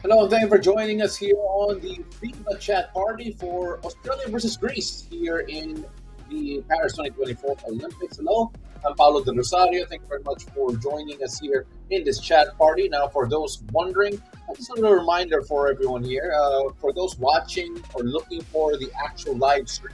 Hello, and thank you for joining us here on the FIBA chat party for Australia versus Greece here in the Paris 2024 Olympics. Hello, I'm Paulo De Rosario. Thank you very much for joining us here in this chat party. Now, for those wondering, just a little reminder for everyone here. For those watching or looking for the actual live stream,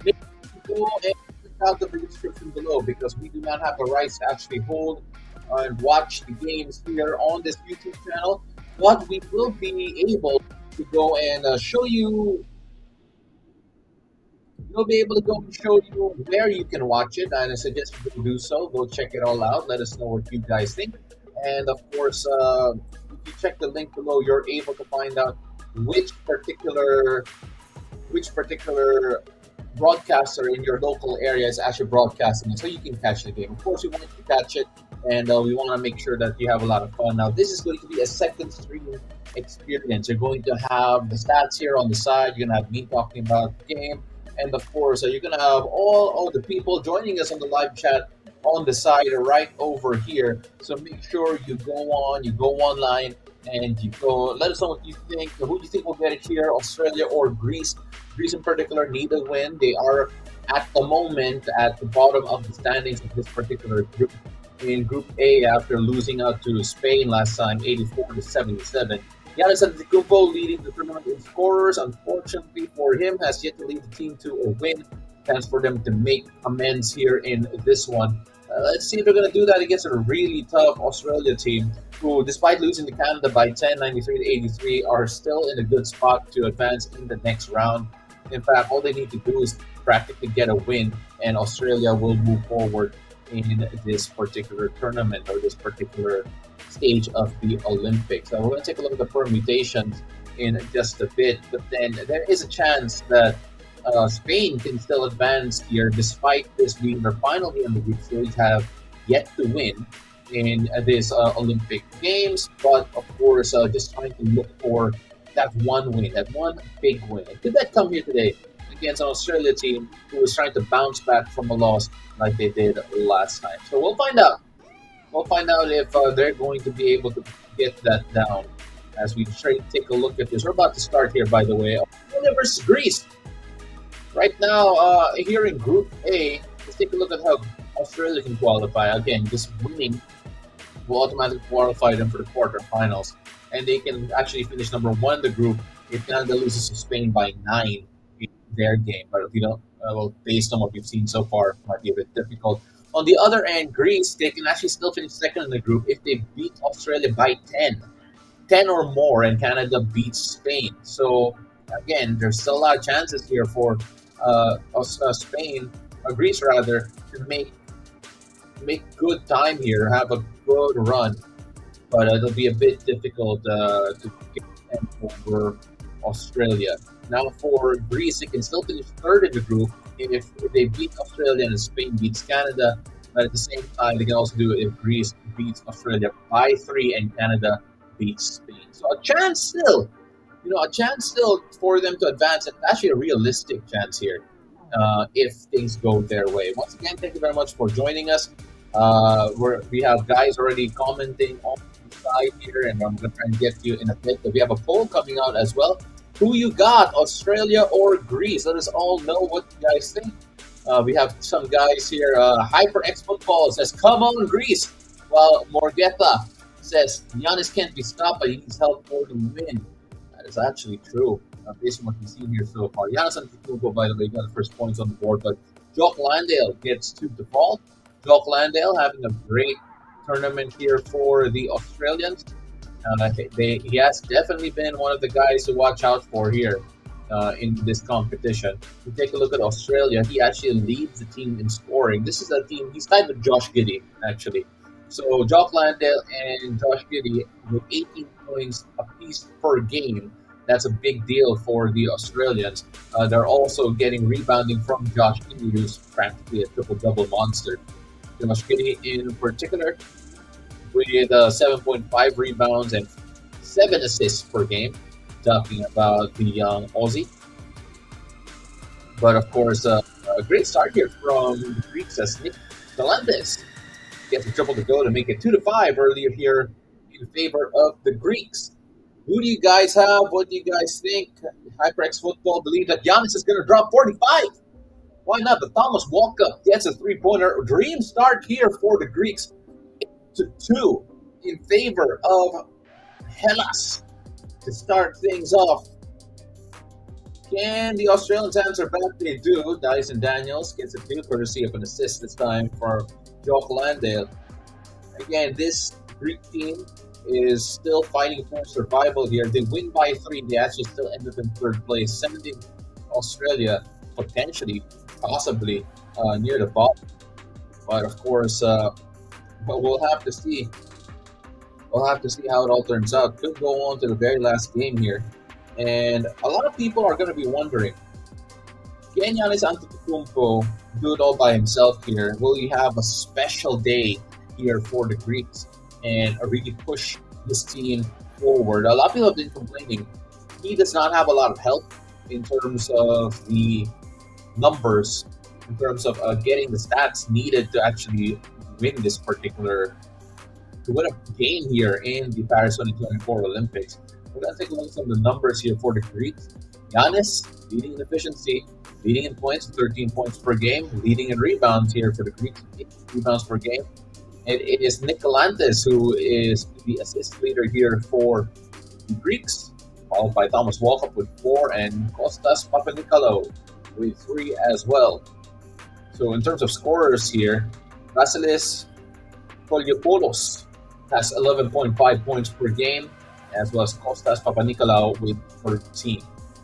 make sure to go and check out the description below because we do not have the rights to actually hold and watch the games here on this YouTube channel. But we will be able to go and show you. We'll be able to go and show you where you can watch it, and I suggest you do so. Go check it all out. Let us know what you guys think, and of course, if you check the link below, you're able to find out which particular which particular broadcaster in your local area is actually broadcasting it, so you can catch the game. Of course, we want you to catch it, and we want to make sure that you have a lot of fun. Now, this is going to be a second stream experience. You're going to have the stats here on the side. You're going to have me talking about the game, and of course, you're going to have all the people joining us on the live chat on the side right over here. So make sure you go online, and you go. Let us know what you think. Who do you think will get it here, Australia or Greece? Greece in particular need a win. They are at the moment at the bottom of the standings of this particular group. In Group A, after losing out to Spain last time, 84-77. Giannis Antetokounmpo leading the tournament in scorers. Unfortunately for him, has yet to lead the team to a win. Chance for them to make amends here in this one. Let's see if they're going to do that against a really tough Australia team who, despite losing to Canada by 10, 93-83, are still in a good spot to advance in the next round. In fact, all they need to do is practically get a win, and Australia will move forward in this particular tournament or this particular stage of the Olympics. So we're going to take a look at the permutations in just a bit, but then there is a chance that Spain can still advance here, despite this being their final game in the group stage, have yet to win in this Olympic Games. But of course, just trying to look for that one win, that one big win. Did that come here today against an Australia team who was trying to bounce back from a loss like they did last time? So we'll find out. We'll find out if they're going to be able to get that down as we try to take a look at this. We're about to start here, by the way. Australia versus Greece. Right now, here in Group A, let's take a look at how Australia can qualify. Again, just winning will automatically qualify them for the quarterfinals, and they can actually finish number one in the group if Canada loses to Spain by 9 in their game. But if you don't, well, based on what we've seen so far, it might be a bit difficult. On the other end, Greece, they can actually still finish second in the group if they beat Australia by 10 or more, and Canada beats Spain. So again, there's still a lot of chances here for Spain, Greece rather, to make good time here, have a good run, but it'll be a bit difficult to get them over Australia. Now for Greece, they can still finish third in the group if they beat Australia and Spain beats Canada. But at the same time, they can also do it if Greece beats Australia by 3 and Canada beats Spain. So a chance still for them to advance, and actually a realistic chance here if things go their way. Once again, thank you very much for joining us. We have guys already commenting on the side here, and I'm going to try and get you in a bit. But we have a poll coming out as well. Who you got, Australia or Greece? Let us all know what you guys think. We have some guys here. Hyper X Football says, "Come on, Greece," while Morgetta says, "Giannis can't be stopped, but he needs help for the win." That is actually true, based on what we've seen here so far. Giannis Antetokounmpo, by the way, got the first points on the board, but Jock Landale gets to default. Jock Landale having a great tournament here for the Australians. He has definitely been one of the guys to watch out for here in this competition. We take a look at Australia. He actually leads the team in scoring. This is a team, he's tied with Josh Giddey, actually. So Jock Landale and Josh Giddey with 18 points apiece per game. That's a big deal for the Australians. They're also getting rebounding from Josh Giddey, who's practically a triple-double monster. Josh Giddey in particular with 7.5 rebounds and 7 assists per game. Talking about the young Aussie. But of course, a great start here from the Greeks as Nick Galantis gets a triple to go to make it 2-5 earlier here in favor of the Greeks. Who do you guys have? What do you guys think? HyperX Football believe that Giannis is going to drop 45. Why not? The Thomas Walkup gets a three-pointer. Dream start here for the Greeks to 2 in favor of Hellas to start things off. Can the Australians answer back? They do. Dyson Daniels gets a 2 courtesy of an assist this time for Jock Landale. Again, this Greek team is still fighting for survival here. They win by 3. They actually still end up in third place, sending Australia potentially, possibly near the bottom. But of course, but we'll have to see. We'll have to see how it all turns out. Could go on to the very last game here. And a lot of people are going to be wondering, can Giannis Antetokounmpo do it all by himself here? Will he have a special day here for the Greeks and really push this team forward? A lot of people have been complaining. He does not have a lot of help in terms of the numbers, in terms of getting the stats needed to actually win this particular, to win a game here in the Paris 2024 Olympics. We're going to take a look at some of the numbers here for the Greeks. Giannis leading in efficiency, leading in points, 13 points per game, leading in rebounds here for the Greeks, 8 rebounds per game. It is Nicolantes who is the assist leader here for the Greeks, followed by Thomas Walkup with 4 and Kostas Papanikolaou with 3 as well. So in terms of scorers here, Vasilis Poliopoulos has 11.5 points per game, as well as Kostas Papanikolaou with 13.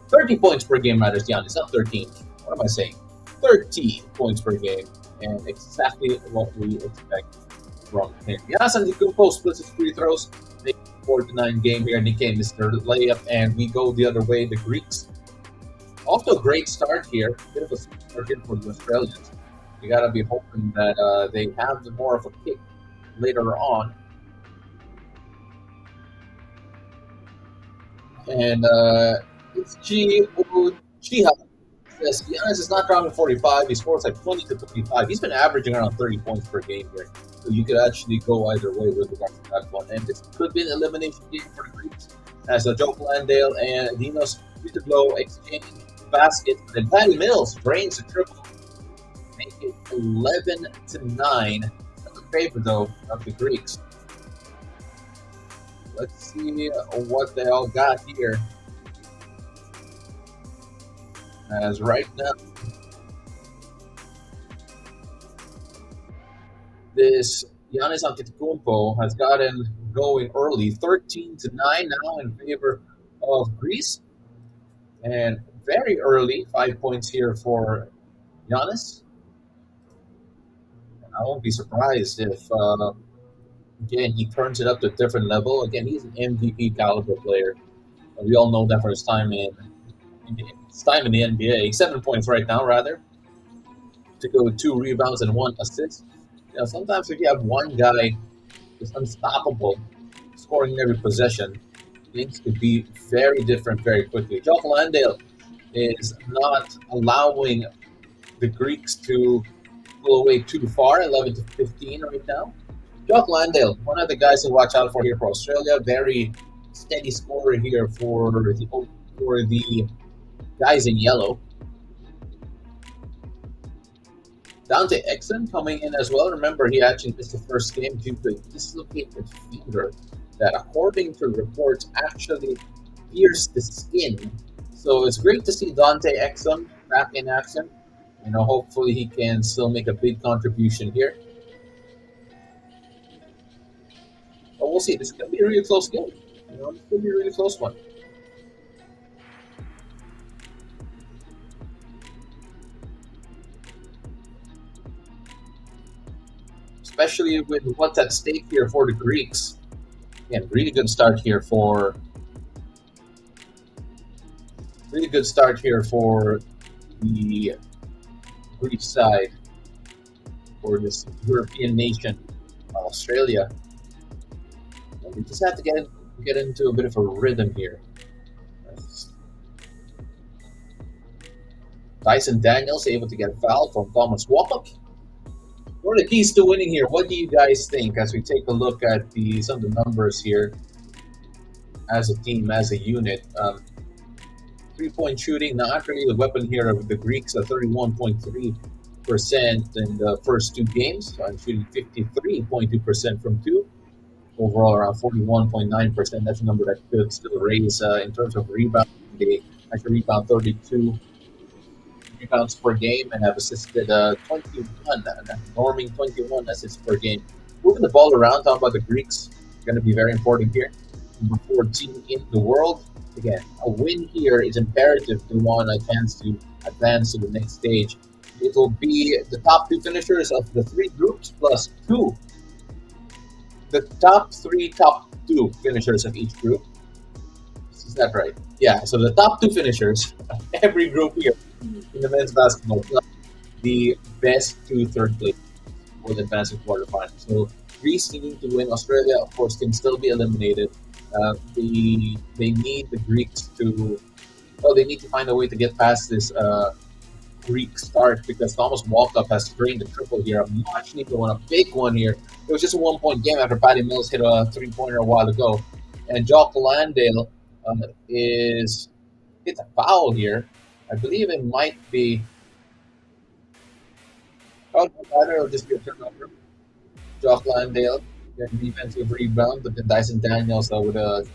30 points per game, rather, Giannis, not 13. What am I saying? 30 points per game, and exactly what we expect from him. Giannis Antetokounmpo splits his free throws, making 4-9 game here. Nikkei Mr. Layup, and we go the other way. The Greeks off to a great start here. Bit of a start here for the Australians. You gotta be hoping that they have more of a kick later on. And it's Chiha says Giannis is not dropping 45. He scores like 20 to 55. He's been averaging around 30 points per game here. So you could actually go either way with regards to that one. And this could be an elimination game for the Greeks, as Joe Landale and Dinos Vitaglo exchange baskets. And Patty Mills drains the triple, make it 11 to 9. Still in favor though of the Greeks. Let's see what they all got here. As right now, this Giannis Antetokounmpo has gotten going early, 13 to 9 now in favor of Greece, and very early 5 points here for Giannis. And I won't be surprised if again he turns it up to a different level. Again, he's an MVP caliber player. We all know that for his time in the NBA. 7 points right now, rather, to go with 2 rebounds and 1 assist. You know, sometimes if you have one guy who's unstoppable, scoring in every possession, things could be very different very quickly. Jock Landale is not allowing the Greeks to pull away too far, 11 to 15 right now. Jock Landale, one of the guys to watch out for here for Australia, very steady scorer here for the guys in yellow. Dante Exum coming in as well. Remember, he actually missed the first game due to a dislocated finger that, according to reports, actually pierced the skin. So it's great to see Dante Exum back in action. You know, hopefully he can still make a big contribution here. But we'll see. This could be a really close game. You know, this could be a really close one. Especially with what's at stake here for the Greeks. Again, really good start here for the Greek side, for this European nation, Australia. And we just have to get into a bit of a rhythm here. Dyson Daniels able to get a foul from Thomas Walkup. What are the keys to winning here? What do you guys think as we take a look at some of the numbers here? as a team, as a unit. 3-point shooting, not really the weapon here of the Greeks, 31.3% in the first two games. So I'm shooting 53.2% from two. Overall, around 41.9%. That's a number that could still raise in terms of rebound. They actually rebound 32 rebounds per game and have assisted 21, norming 21 assists per game. Moving the ball around, talking about the Greeks, going to be very important here. Number 14 in the world. Again, a win here is imperative to want a chance to advance to the next stage. It will be the top two finishers of the three groups plus two. The top two finishers of each group. Is that right? Yeah, so the top two finishers of every group here in the men's basketball plus the best two third place will advance to quarterfinals. So Greece needing to win. Australia, of course, can still be eliminated. They need the Greeks to they need to find a way to get past this Greek start because Thomas Walkup has drained the triple here. A much needed one, a big one here. It was just a 1 point game after Patty Mills hit a 3-pointer a while ago, and Jock Landale is it's a foul here. I believe it might be. Oh, no, it'll just be a turnover. Jock Landale getting defensive rebound, but then Dyson Daniels with a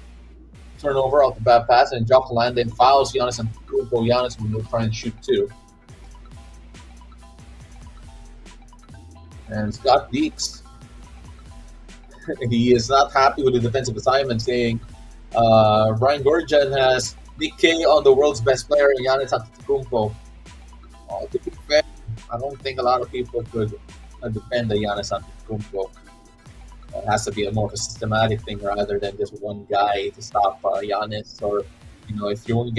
turnover off the bad pass, and Jock Landale fouls Giannis and Giannis will try and shoot two. And Scott Deeks, he is not happy with the defensive assignment, saying Brian Gurjan has Nick K on the world's best player, Giannis Antetokounmpo. To be fair, I don't think a lot of people could defend the Giannis Antetokounmpo. It has to be a more of a systematic thing rather than just one guy to stop Giannis. Or if you only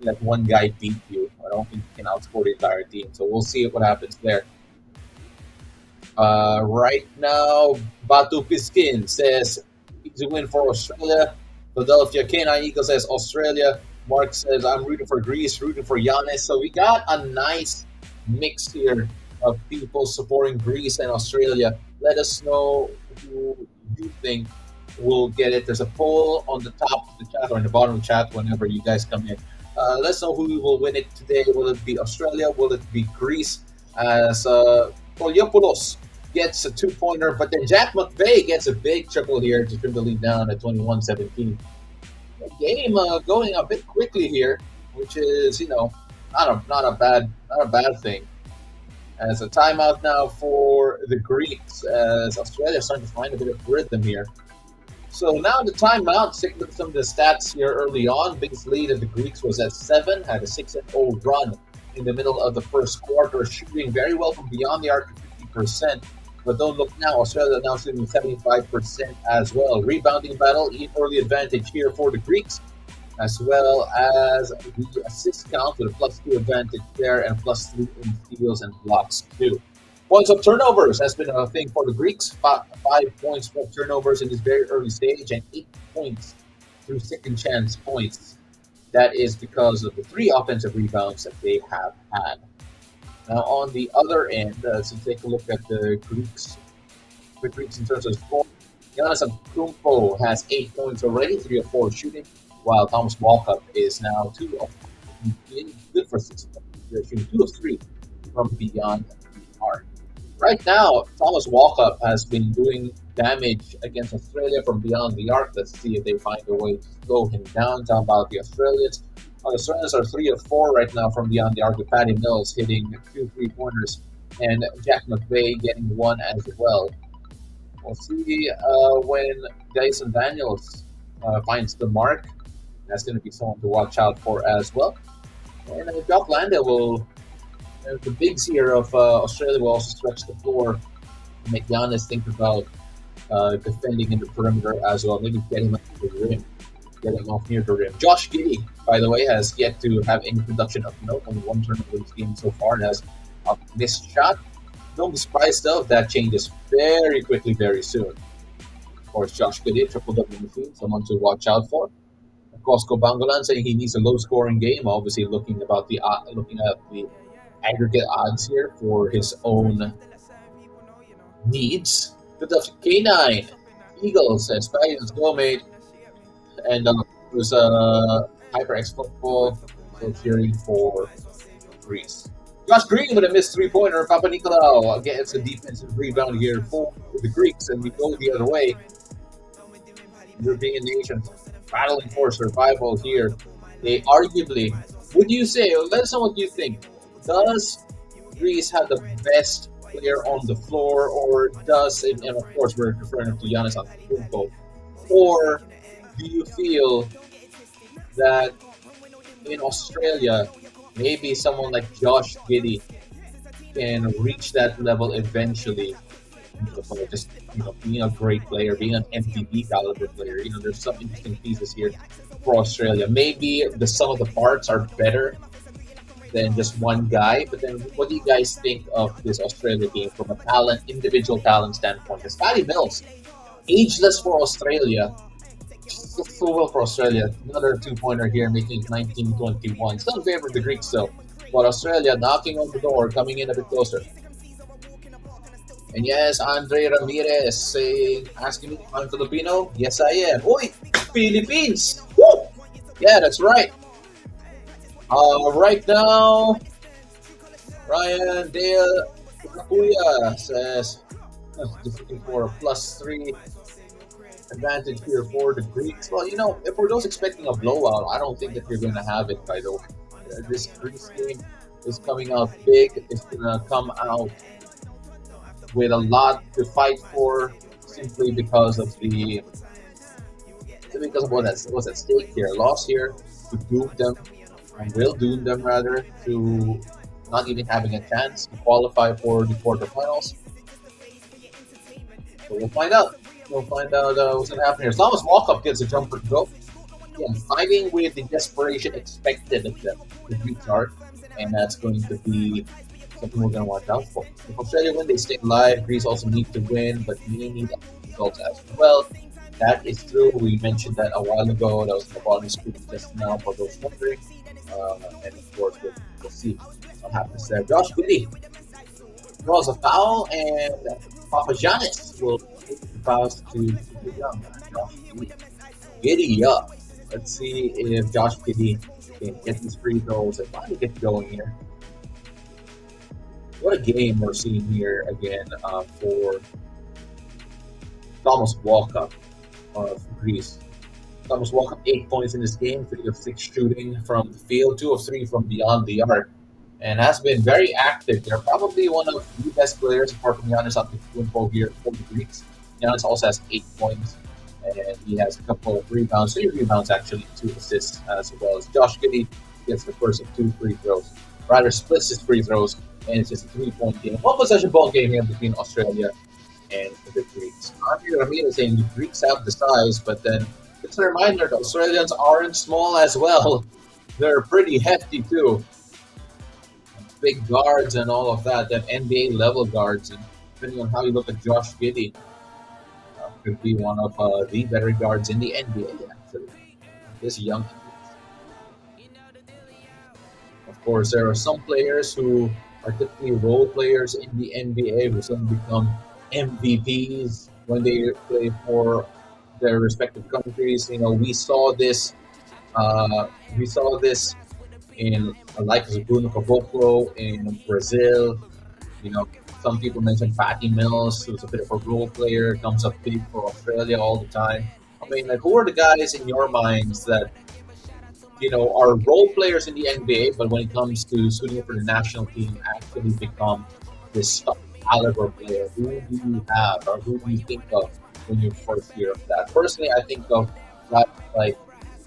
let one guy beat you, I don't think you can outscore the entire team. So we'll see what happens there. Right now, Batu Piskin says it's a win for Australia. Philadelphia K9 Eagle says Australia. Mark says I'm rooting for Greece, rooting for Giannis. So we got a nice mix here of people supporting Greece and Australia. Let us know who you think will get it. There's a poll on the top of the chat or in the bottom of the chat whenever you guys come in. Let us know who will win it today. Will it be Australia? Will it be Greece? As Poliopoulos gets a 2-pointer, but then Jack McVeigh gets a big triple here to trim the lead down at 21-17. The game going a bit quickly here, which is not a bad thing. As a timeout now for the Greeks, as Australia is starting to find a bit of rhythm here. So now the timeout, take a look at some of the stats here early on. Biggest lead of the Greeks was at 7, had a 6-0 run in the middle of the first quarter, shooting very well from beyond the arc at 50%. But don't look now, Australia now shooting 75% as well. Rebounding battle, early advantage here for the Greeks, as well as the assist count with a +2 advantage there and +3 in steals and blocks too. Points of turnovers has been a thing for the Greeks. 5 points for turnovers in this very early stage and 8 points through second chance points. That is because of the 3 offensive rebounds that they have had. Now on the other end, so take a look at the Greeks. The Greeks in terms of score. Giannis Antetokounmpo has 8 points already, 3 of 4 shooting, while Thomas Walkup is now 2 of 4. Good for 6 points. They're shooting 2 of 3 from beyond the arc. Right now, Thomas Walkup has been doing damage against Australia from beyond the arc. Let's see if they find a way to slow him down. Talk about the Australians. The Australians are 3 of 4 right now from beyond the arc, with Patty Mills hitting 2 3-pointers and Jack McVeigh getting 1 as well. We'll see when Dyson Daniels finds the mark. That's going to be someone to watch out for as well. And Jock Landale will, the bigs here of Australia will also stretch the floor, make Giannis think about defending in the perimeter as well. Maybe get him off the rim, get him off near the rim. Josh Giddey, by the way, has yet to have any production of note. Only 1 turnover in this game so far and has a missed shot. Don't be surprised though if that changes very quickly, very soon. Of course, Josh Giddey, triple-double machine, someone to watch out for. Cosco Bangolan saying he needs a low-scoring game. Obviously, looking at the aggregate odds here for his own needs. Philadelphia K9 Eagles says Stallions go, mate. And It was HyperX football. So cheering for Greece. Josh Green with a missed three-pointer. Papa Nicolau gets a defensive rebound here for the Greeks, and we go the other way. European nations battling for survival here. They arguably, would you say, let us know what you think. Does Greece have the best player on the floor, or does, and of course we're referring to Giannis Antetokounmpo, or do you feel that in Australia, maybe someone like Josh Giddey can reach that level eventually? Just being a great player, being an MVP caliber player. There's some interesting pieces here for Australia. Maybe the sum of the parts are better than just one guy. But then, what do you guys think of this Australia game from a individual talent standpoint? Because Patty Mills, ageless for Australia, so well for Australia. Another two-pointer here, making it 19-21. Still in favor of the Greeks, though. But Australia knocking on the door, coming in a bit closer. And yes, Andre Ramirez saying, asking me if I'm Filipino. Yes, I am. Oi, Philippines! Woo! Yeah, that's right. Right now, Ryan Dale Kakuya says, just looking for a +3 advantage here for the Greeks. Well, if for those expecting a blowout, I don't think that you're going to have it, by the way. This Greece game is coming out big. It's going to come out with a lot to fight for, simply because of what's at stake here. Loss here to doom them, and will doom them rather, to not even having a chance to qualify for the quarterfinals. So we'll find out. We'll find out what's going to happen here. Thomas Walkup gets a jumper to go. Yeah, fighting with the desperation expected of them, the Greeks are, and that's going to be something we're going to watch out for. If Australia win, they stay alive. Greece also need to win, but we need results as well. That is true. We mentioned that a while ago. That was the bottom screen just now for those wondering. And of course, we'll see what happens there. Josh Giddey draws a foul, and Papagiannis will take the fouls to the young Josh Giddey. Giddy up. Let's see if Josh Giddey can get these free throws and finally get going here. What a game we're seeing here again for Thomas Walkup of Greece. Thomas Walkup 8 points in this game, 3 of 6 shooting from the field, 2 of 3 from beyond the arc, and has been very active. They're probably one of the best players apart from Giannis Antetokounmpo here for the Greeks. Giannis also has 8 points, and he has a couple of rebounds, 3 rebounds actually, 2 assists, as well as Josh Giddey gets the first of 2 free throws. Rather splits his free throws, and it's just a 3-point game. One possession ball game here between Australia and the Greeks. Andre Ramirez saying the Greeks have the size, but then it's a reminder the Australians aren't small as well. They're pretty hefty too. Big guards and all of that, NBA level guards. And depending on how you look at Josh Giddey, could be one of the better guards in the NBA, actually. This young. Of course, there are some players who are typically role players in the NBA who suddenly become MVPs when they play for their respective countries. We saw this. We saw this in like Bruno Caboclo in Brazil. Some people mention Patty Mills, who's a bit of a role player, comes up big for Australia all the time. I mean, who are the guys in your minds that are role players in the NBA, but when it comes to suiting for the national team, actually become this top caliber player? Who do you have, or who do you think of when you first hear of that? Personally, I think of guys like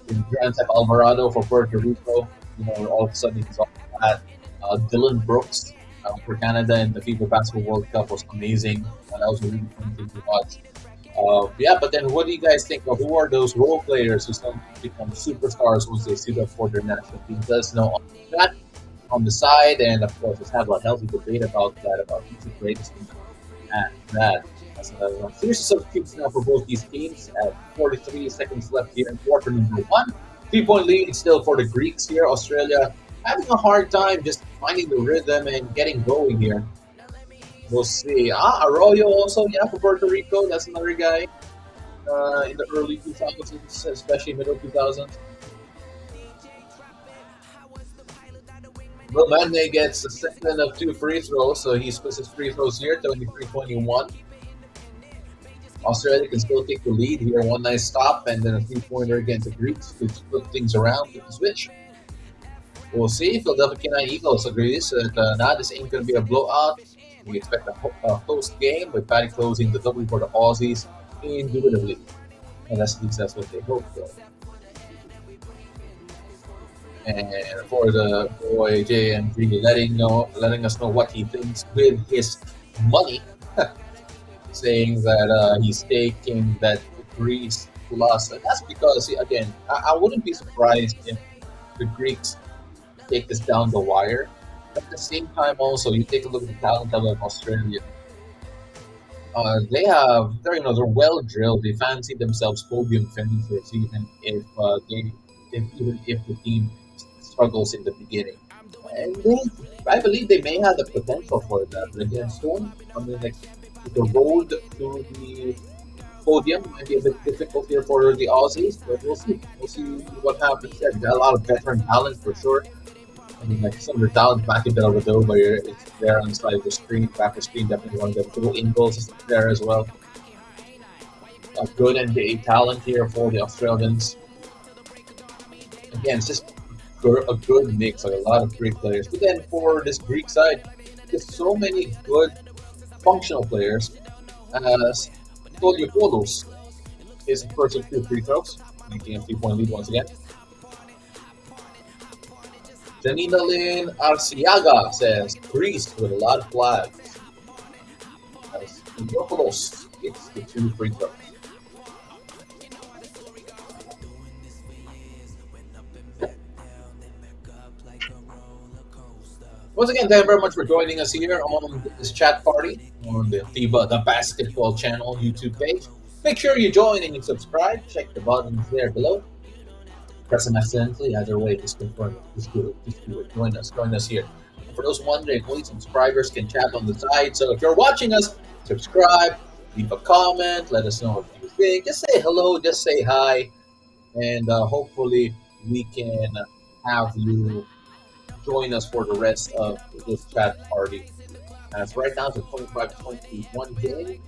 Grand Theft Alvarado for Puerto Rico. All of a sudden he's off that. Dylan Brooks for Canada in the FIBA Basketball World Cup was amazing. That was a really fun thing to watch. But then what do you guys think of? Who are those role players who suddenly become superstars once they suit up for their national team? Let us know on that, on the side, and of course, let's have a healthy debate about that, about who's the greatest at that. Series of substitutes now for both these teams at 43 seconds left here in quarter number 1. 3-point lead still for the Greeks here. Australia having a hard time just finding the rhythm and getting going here. We'll see. Arroyo also, for Puerto Rico. That's another guy. in the early 2000s, especially middle 2000s. Romane gets the second of two free throws, so he splits his free throws here, 23-21. Australia can still take the lead here. One nice stop, and then a three-pointer against the Greeks to flip things around with the switch. We'll see. Philadelphia Canine Eagles agrees that now this ain't going to be a blowout. We expect a close game with Patty closing the W for the Aussies indubitably. And at least that's what they hope for. And for the boy JMG letting us know what he thinks with his money, saying that he's taking that Greece plus. And that's because, again, I wouldn't be surprised if the Greeks take this down the wire. But at the same time, also, you take a look at the talent level of Australia. They're well drilled. They fancy themselves podium finishers, even if the team struggles in the beginning. And I believe they may have the potential for that. But again, the road to the podium might be a bit difficult here for the Aussies, but we'll see. We'll see what happens there. They got a lot of veteran talent for sure. I mean, like some of the talent back in Dellavedova, it's there on the side of the screen, back of the screen, definitely one of them. Two Ingles is there as well. A good NBA talent here for the Australians. Again, it's just a good mix, like a lot of great players. But then for this Greek side, there's so many good functional players. Toliopoulos is the first of two free throws, making a 3-point lead once again. Janina Lynn Arciaga says Greece with a lot of flags. As Toliopoulos gets the two free throws. Once again, thank you very much for joining us here on this chat party on the FIBA, the basketball channel YouTube page. Make sure you join and you subscribe. Check the buttons there below. Press them accidentally. Either way, just confirm it. Just do it. Join us here. And for those wondering, only subscribers can chat on the side. So if you're watching us, subscribe, leave a comment, let us know what you think. Just say hello, just say hi, and hopefully we can have you join us for the rest of this chat party. As right now it's a 25-21 game.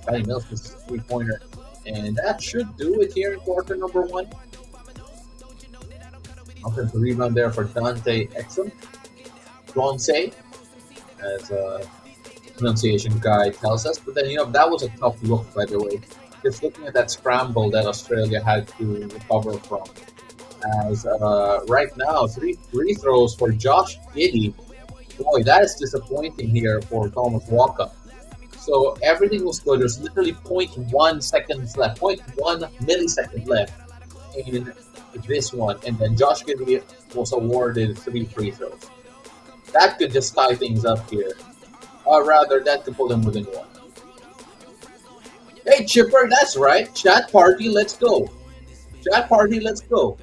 Patty Mills is a three-pointer. And that should do it here in quarter number one. Offensive rebound there for Dante Exum. Dronce, as a pronunciation guide tells us. But then, that was a tough look, by the way. Just looking at that scramble that Australia had to recover from. As right now, 3 free throws for Josh Giddey. Boy, that is disappointing here for Thomas Walker. So everything was good. There's literally 0.1 seconds left, 0.1 millisecond left in this one. And then Josh Giddey was awarded 3 free throws. That could just tie things up here. Or rather, that could pull him within one. Hey, Chipper, that's right. Chat party, let's go. Chat party, let's go.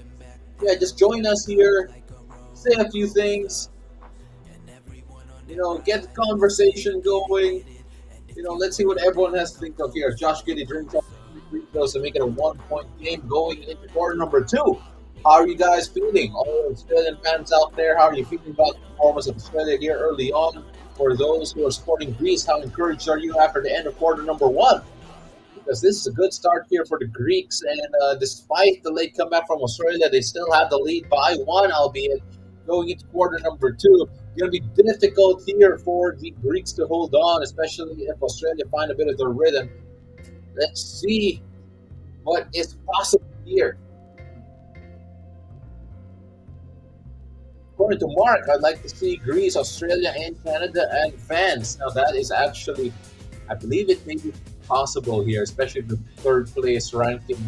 Yeah, just join us here, say a few things, get the conversation going. Let's see what everyone has to think of here. Josh Giddey drinks up 3 free throws to make it a 1-point game going into quarter number 2. How are you guys feeling? All Australian fans out there, how are you feeling about the performance of Australia here early on? For those who are supporting Greece, how encouraged are you after the end of quarter number 1? Because this is a good start here for the Greeks, and despite the late comeback from Australia, they still have the lead by 1, albeit going into quarter number 2. It's going to be difficult here for the Greeks to hold on, especially if Australia find a bit of their rhythm. Let's see what is possible here. According to Mark, I'd like to see Greece, Australia, and Canada advance. Now that is actually, I believe it may be possible here, especially if the third place ranking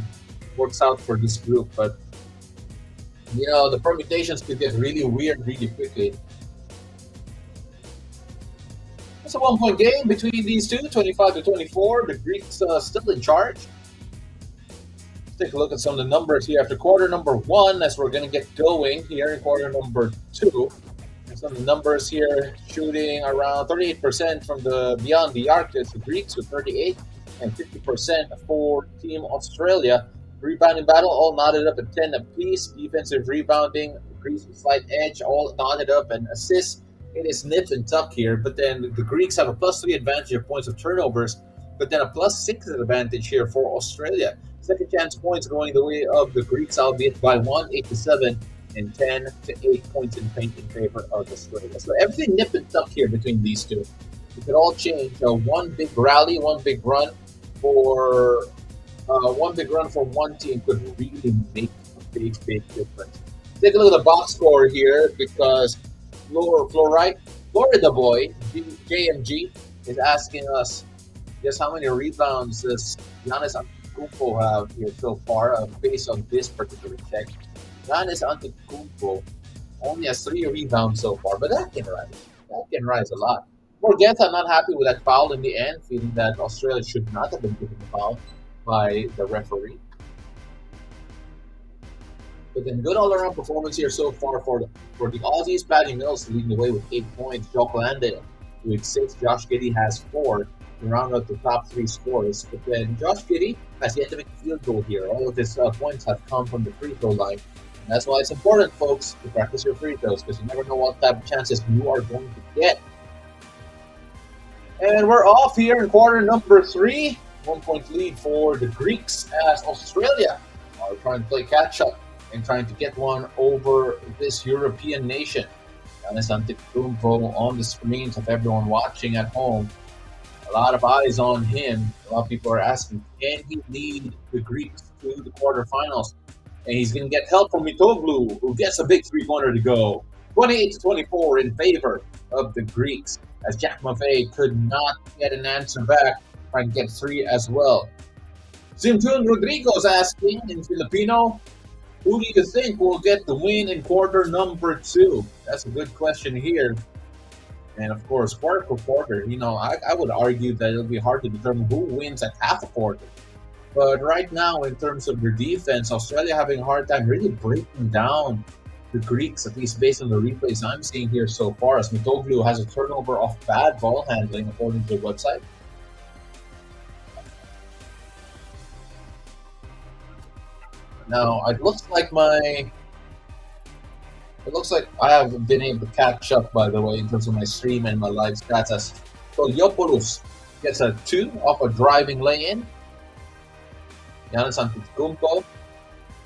works out for this group. But the permutations could get really weird really quickly. It's a 1-point game between these two, 25-24. The Greeks still in charge. Let's take a look at some of the numbers here after quarter number 1, as we're going to get going here in quarter number 2. Some of the numbers here, shooting around 38% from beyond the arc. It's the Greeks with 38%, and 50% for Team Australia. Rebounding battle all knotted up at 10 apiece. Defensive rebounding, Greece with slight edge, all knotted up, and assists. It is nip and tuck here, but then the Greeks have a +3 advantage of points of turnovers, but then a +6 advantage here for Australia. Second chance points going the way of the Greeks, albeit by 1, 8-7, and 10-8 points in paint in favor of Australia. So everything nip and tuck here between these two. It could all change. One big rally, for one big run for one team could really make a big, big difference. Take a look at the box score here because Florida boy, JMG, is asking us just how many rebounds does Giannis Antetokounmpo have here so far based on this particular check. Giannis Antetokounmpo only has 3 rebounds so far, but that can rise. That can rise a lot. Morgetta not happy with that foul in the end, feeling that Australia should not have been given the foul by the referee. But then good all-around performance here so far for the Aussies. Patty Mills leading the way with 8 points. Jock Landale with 6. Josh Giddey has 4 to round out the top 3 scores. But then Josh Giddey has yet to make a field goal here. All of his points have come from the free throw line. And that's why it's important, folks, to practice your free throws because you never know what type of chances you are going to get. And we're off here in quarter number 3. 1-point lead for the Greeks as Australia are trying to play catch-up and trying to get one over this European nation. Giannis Antetokounmpo on the screens of everyone watching at home. A lot of eyes on him. A lot of people are asking, can he lead the Greeks to the quarterfinals? And he's going to get help from Mitoglu, who gets a big three-pointer to go. 28-24 in favor of the Greeks, as Jack Maffei could not get an answer back, trying to get 3 as well. Simtun Rodrigo's asking in Filipino, who do you think will get the win in quarter number 2? That's a good question here. And of course, quarter for quarter, I would argue that it'll be hard to determine who wins at half a quarter. But right now, in terms of their defense, Australia having a hard time really breaking down the Greeks, at least based on the replays I'm seeing here so far, as Mitoglu has a turnover of bad ball handling, according to the website. Now, it looks like I have been able to catch up, by the way, in terms of my stream and my live stats, as Toliopoulos gets a 2 off a driving lay-in. Giannis Antetokounmpo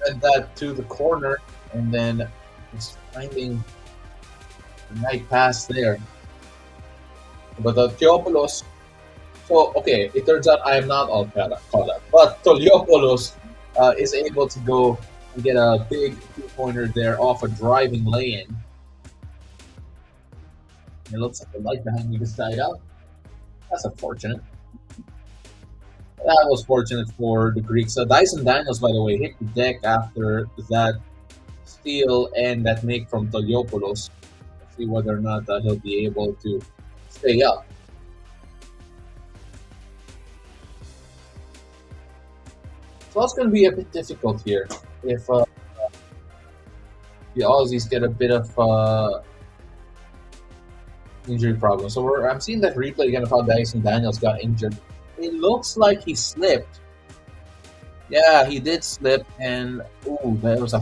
fed that to the corner, and then he's finding the nice pass there. But Toliopoulos, it turns out I am not all caught up. But Toliopoulos is able to go and get a big two-pointer there off a driving lane. It looks like the light behind me decided out. That's unfortunate. That was fortunate for the Greeks. Dyson Daniels, by the way, hit the deck after that steal and that make from Toliopoulos. Let's see whether or not he'll be able to stay up. So it's going to be a bit difficult here if the Aussies get a bit of injury problem. So I'm seeing that replay again of how Dyson Daniels got injured. It looks like he slipped. Yeah, he did slip, and that was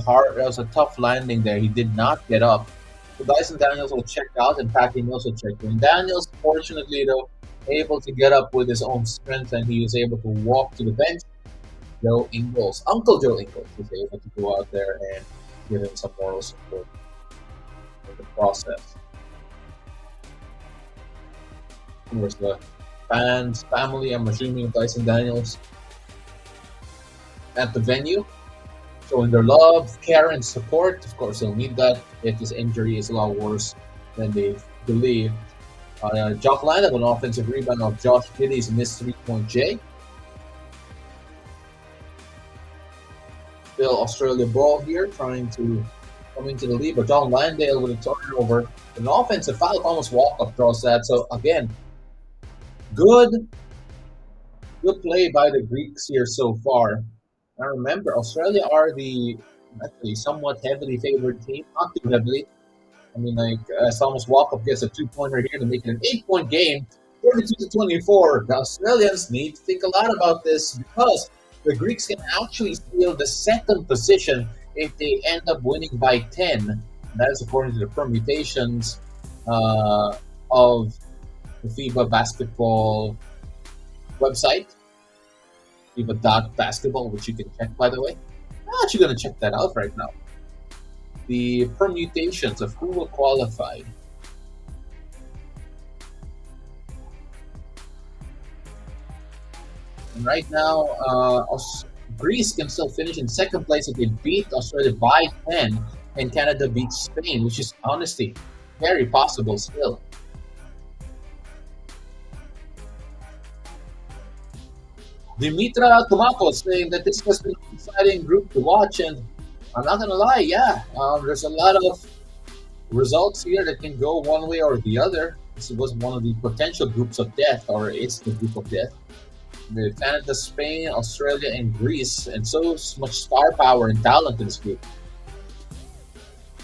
a tough landing there. He did not get up. So Dyson Daniels will check out, and Patty Mills will check in. Daniels, fortunately though, able to get up with his own strength, and he was able to walk to the bench. Uncle Joe Ingles was able to go out there and give him some moral support in the process. Of course, the fans, family, I'm assuming, Dyson Daniels at the venue, showing their love, care, and support. Of course, they'll need that if his injury is a lot worse than they believe. Jock Landale, an offensive rebound of Josh Giddey's missed 3-point J. Still Australia ball here, trying to come into the lead, but John Landale with a turnover. An offensive foul, almost walk-up draws that. So again, good play by the Greeks here so far. Now remember, Australia are the actually somewhat heavily favored team, not too heavily. I mean, Thomas Walkup gets a 2-pointer here to make it an 8-point game. 42 to 24. The Australians need to think a lot about this because the Greeks can actually steal the second position if they end up winning by 10. That is according to the permutations of the FIBA basketball website, FIBA.basketball, which you can check, by the way. I'm actually going to check that out right now. The permutations of who will qualify. And right now, Greece can still finish in second place if they beat Australia by 10 and Canada beats Spain, which is honestly very possible still. Dimitra Tomakos saying that this has been an exciting group to watch, and I'm not gonna lie, yeah, there's a lot of results here that can go one way or the other. This was one of the potential groups of death, or it's the group of death. With Canada, Spain, Australia, and Greece, and so much star power and talent in this group.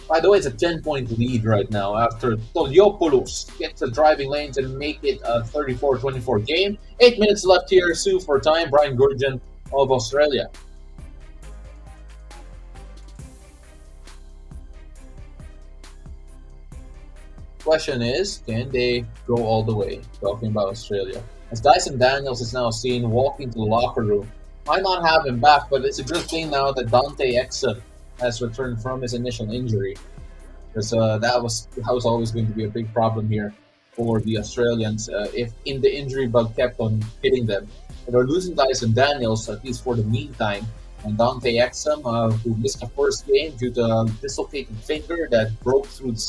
By the way, it's a 10-point lead right now after Toliopoulos gets the driving lanes and make it a 34-24 game. 8 minutes left here, Sue for time. Brian Gurjan of Australia. Question is, can they go all the way? Talking about Australia. As Dyson Daniels is now seen walking to the locker room. Might not have him back, but it's a good thing now that Dante Exum has returned from his initial injury. Because that was always going to be a big problem here for the Australians if in the injury bug kept on hitting them. And they're losing Dyson Daniels, at least for the meantime. And Dante Exum, who missed the first game due to a dislocated finger that broke through the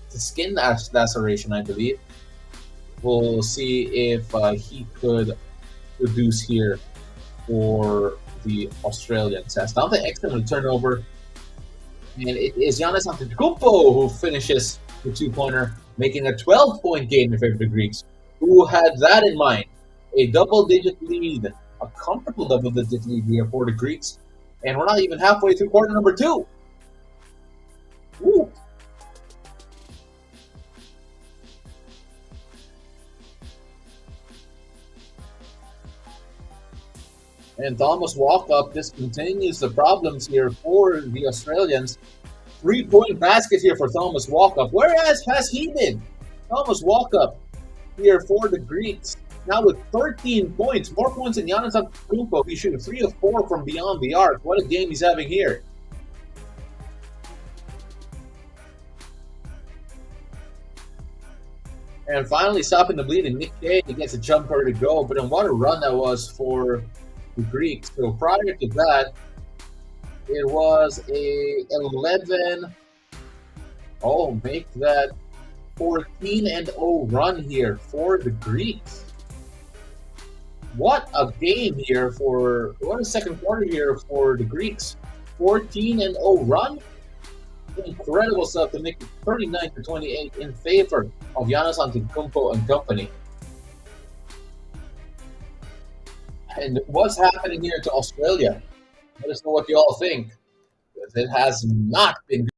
skin laceration, I believe. We'll see if he could produce here for the Australians. As Dante Exum will turn over, and it is Giannis Antetokounmpo who finishes the two-pointer, making a 12-point game in favor of the Greeks. Who had that in mind? A double-digit lead, a comfortable double-digit lead here for the Greeks, and we're not even halfway through quarter number 2. Woo. And Thomas Walkup, this continues the problems here for the Australians. 3-point basket here for Thomas Walkup. Where has he been? Thomas Walkup here for the Greeks. Now with 13 points, more points than Giannis Antetokounmpo. He's shooting 3 of 4 from beyond the arc. What a game he's having here. And finally stopping the bleeding, Nick Kay, he gets a jumper to go. But then what a run that was for the Greeks. So prior to that, it was a 11. Oh, make that 14-0 run here for the Greeks. What a game here what a second quarter here for the Greeks. 14-0 run. Incredible stuff to make it 39-28 in favor of Giannis Antetokounmpo and company. And what's happening here to Australia? Let us know what you all think. Because it has not been good.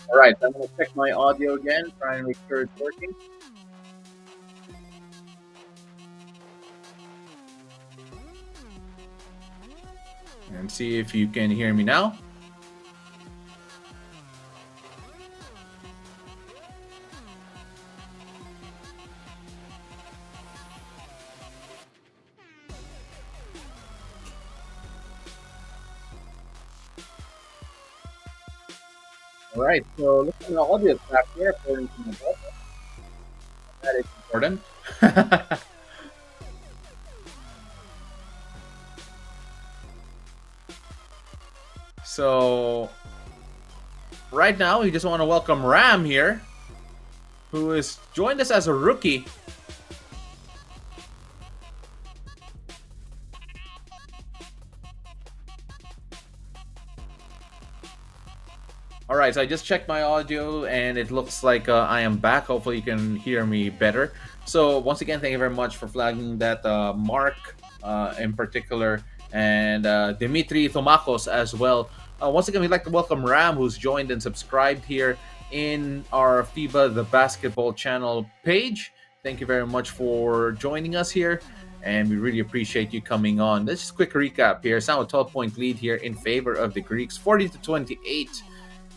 All right, I'm gonna check my audio again, try and make sure it's working. And see if you can hear me now. All right, so looking at the audio track here, according to my book, that is important. So right now, we just want to welcome Ram here, who has joined us as a rookie. All right, so I just checked my audio and it looks like I am back. Hopefully you can hear me better. So once again, thank you very much for flagging that, Mark in particular, and Dimitri Tomakos as well. Once again, we'd like to welcome Ram, who's joined and subscribed here in our FIBA the Basketball channel page. Thank you very much for joining us here, and we really appreciate you coming on. Let's just quick recap here. It's now a 12-point lead here in favor of the Greeks, 40-28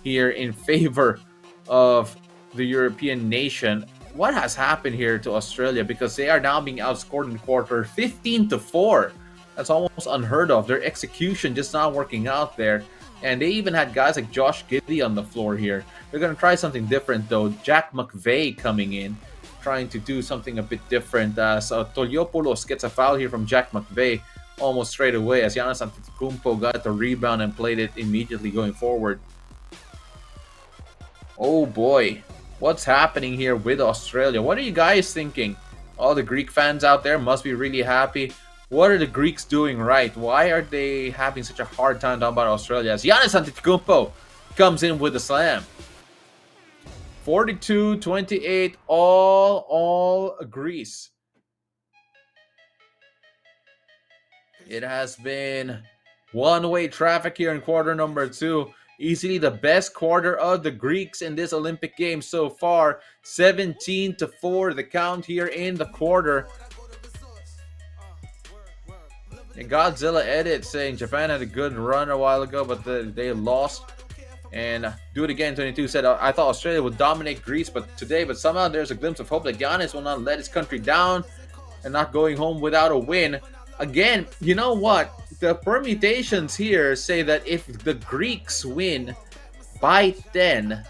here in favor of the European nation. What has happened here to Australia? Because they are now being outscored in the quarter 15-4. That's almost unheard of. Their execution just not working out there. And they even had guys like Josh Giddey on the floor here. They're going to try something different though. Jack McVeigh coming in, trying to do something a bit different. So Toliopoulos gets a foul here from Jack McVeigh almost straight away as Giannis Antetokounmpo got the rebound and played it immediately going forward. Oh boy, what's happening here with Australia? What are you guys thinking? All the Greek fans out there must be really happy. What are the Greeks doing right? Why are they having such a hard time talking about Australia? As Giannis Antetokounmpo comes in with the slam. 42-28, all Greece. It has been one-way traffic here in quarter number 2. Easily the best quarter of the Greeks in this Olympic Games so far. 17-4 the count here in the quarter. And Godzilla edit saying Japan had a good run a while ago, but they lost. And Do It Again 22 said, I thought Australia would dominate Greece but somehow there's a glimpse of hope that Giannis will not let his country down and not going home without a win. Again, you know what? The permutations here say that if the Greeks win by 10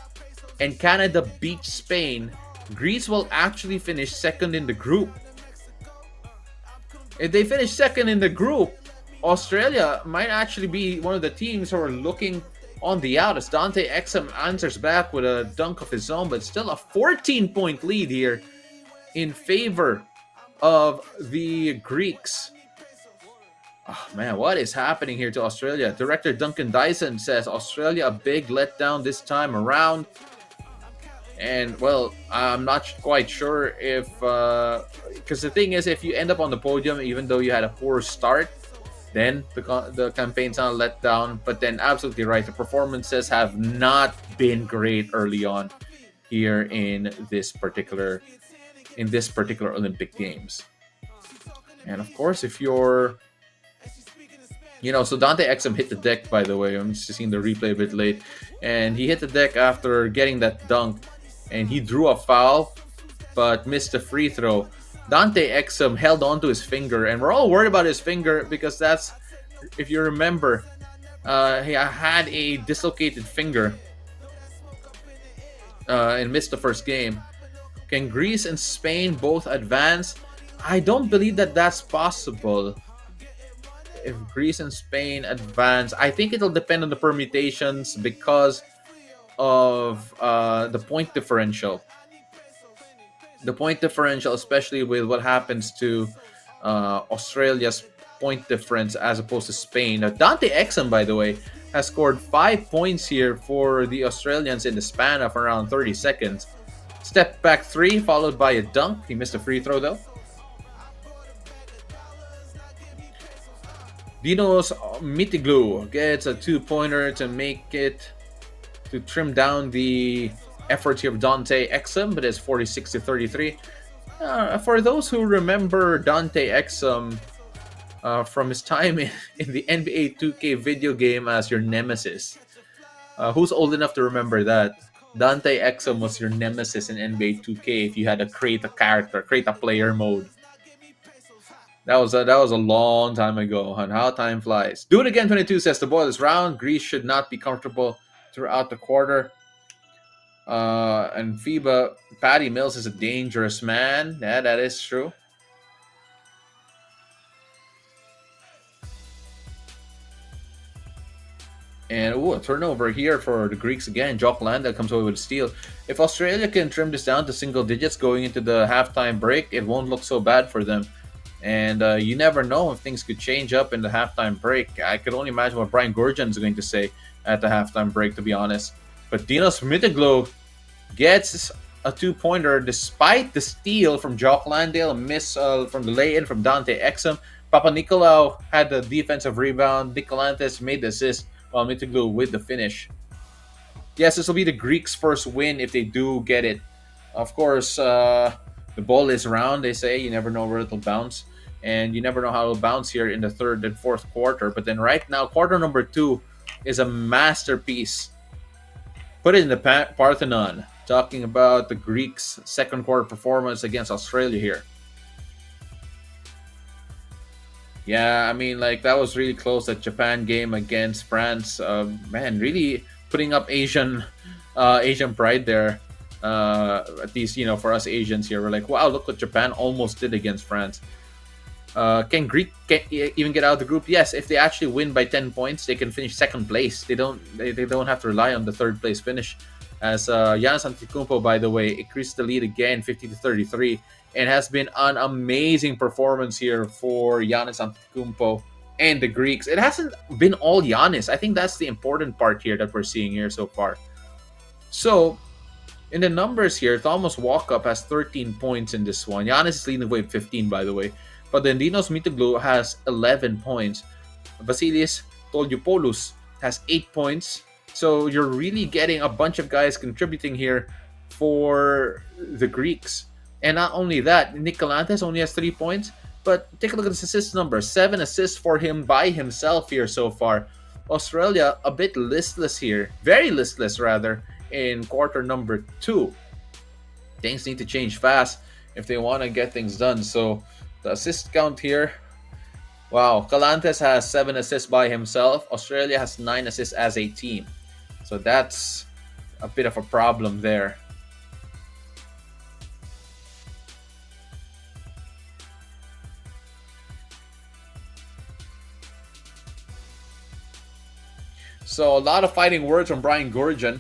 and Canada beats Spain, Greece will actually finish second in the group. If they finish second in the group, Australia might actually be one of the teams who are looking on the out as Dante Exum answers back with a dunk of his own, but still a 14-point lead here in favor of the Greeks. Oh man, what is happening here to Australia? Director Duncan Dyson says Australia a big letdown this time around. And well, I'm not quite sure if because the thing is, if you end up on the podium even though you had a poor start, then the campaign's not let down. But then absolutely right, the performances have not been great early on here in this particular Olympic Games. And of course, if you're so Dante Exum hit the deck, by the way. I'm just seeing the replay a bit late. And he hit the deck after getting that dunk. And he drew a foul, but missed a free throw. Dante Exum held onto his finger. And we're all worried about his finger because that's, if you remember, he had a dislocated finger and missed the first game. Can Greece and Spain both advance? I don't believe that that's possible. If Greece and Spain advance, I think it'll depend on the permutations because of the point differential. The point differential, especially with what happens to Australia's point difference as opposed to Spain. Now, Dante Exum, by the way, has scored 5 points here for the Australians in the span of around 30 seconds. Step back 3 followed by a dunk. He missed a free throw though. Dinos Mitiglu gets a 2-pointer to make it to trim down the efforts here of Dante Exum, but it's 46 to 33. For those who remember Dante Exum from his time in the NBA 2K video game as your nemesis, who's old enough to remember that? Dante Exum was your nemesis in NBA 2K if you had to create a character, create a player mode. That was a long time ago, and how time flies. Do it again, 22 says the boy this round. Greece should not be comfortable throughout the quarter. And FIBA, Patty Mills is a dangerous man. Yeah, that is true. And a turnover here for the Greeks again. Jock Landa comes away with a steal. If Australia can trim this down to single digits going into the halftime break, it won't look so bad for them. And you never know if things could change up in the halftime break. I could only imagine what Brian Gurjan is going to say at the halftime break, to be honest. But Dinos Mitiglo gets a two-pointer despite the steal from Jock Landale, a miss from the lay-in from Dante Exum. Papa Nicolau had the defensive rebound. Nicolantes made the assist, while Mitiglo with the finish. Yes, this will be the Greeks' first win if they do get it. Of course, the ball is round, they say. You never know where it'll bounce. And you never know how it'll bounce here in the third and fourth quarter. But then right now, quarter number 2 is a masterpiece. Put it in the Parthenon. Talking about the Greeks' second quarter performance against Australia here. Yeah, I mean, like, that was really close. That Japan game against France, man, really putting up Asian pride there. At least, for us Asians here, we're like, wow, look what Japan almost did against France. Can Greek even get out of the group? Yes, if they actually win by 10 points, they can finish second place. They don't have to rely on the third place finish. As Giannis Antetokounmpo, by the way, increased the lead again, 50 to 33. And has been an amazing performance here for Giannis Antetokounmpo and the Greeks. It hasn't been all Giannis. I think that's the important part here that we're seeing here so far. So, in the numbers here, Thomas Walkup has 13 points in this one. Giannis is leading the way with 15, by the way. But then Dinos Mitoglou has 11 points. Vasilis Tolopoulos has 8 points. So, you're really getting a bunch of guys contributing here for the Greeks. And not only that, Nick Galantes only has 3 points. But take a look at his assist number. 7 assists for him by himself here so far. Australia a bit listless here. Very listless, rather, in quarter number 2. Things need to change fast if they want to get things done. So the assist count here. Wow, Galantes has 7 assists by himself. Australia has 9 assists as a team. So that's a bit of a problem there. So a lot of fighting words from Brian Gurjan.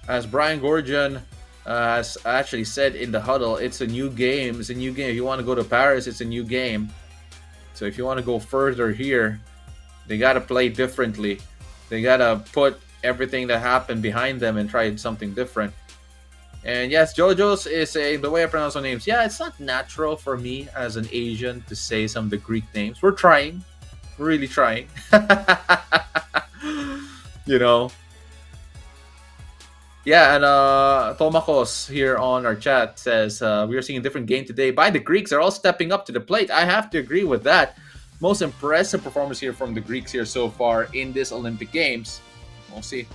As Brian Gurjan has actually said in the huddle, it's a new game. It's a new game. If you want to go to Paris, it's a new game. So if you want to go further here, they got to play differently. They got to put everything that happened behind them and try something different. And yes, JoJo's is the way I pronounce the names. Yeah, it's not natural for me as an Asian to say some of the Greek names. We're trying. We're really trying. Yeah, and Tomakos here on our chat says, we are seeing a different game today by the Greeks. They're all stepping up to the plate. I have to agree with that. Most impressive performance here from the Greeks here so far in this Olympic Games. We'll see.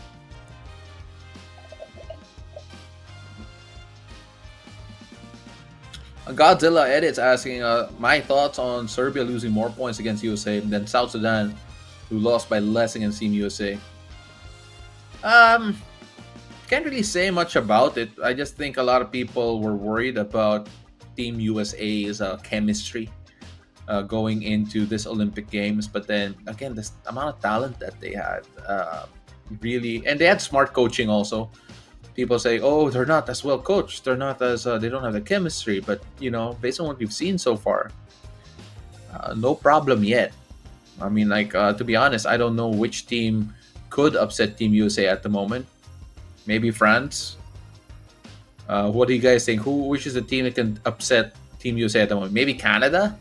Godzilla edits asking my thoughts on Serbia losing more points against USA than South Sudan, who lost by less against Team USA. Can't really say much about it. I just think a lot of people were worried about Team USA's chemistry going into this Olympic Games. But then again, the amount of talent that they had, really, and they had smart coaching also. People say, "Oh, they're not as well coached. They're not as they don't have the chemistry." But based on what we've seen so far, no problem yet. I mean, to be honest, I don't know which team could upset Team USA at the moment. Maybe France. What do you guys think? Which is the team that can upset Team USA at the moment? Maybe Canada.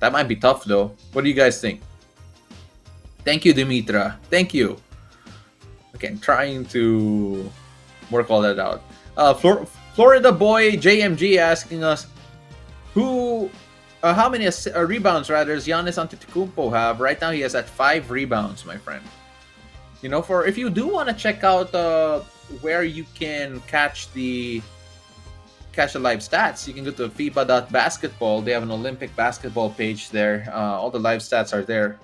That might be tough, though. What do you guys think? Thank you, Dimitra. Thank you. Again, trying to work all that out. Florida boy JMG asking us who, how many rebounds rather does Giannis Antetokounmpo have? Right now, he has at 5 rebounds, my friend. You know, for if you do want to check out where you can catch the live stats, you can go to FIBA.basketball. They have an Olympic basketball page there. All the live stats are there.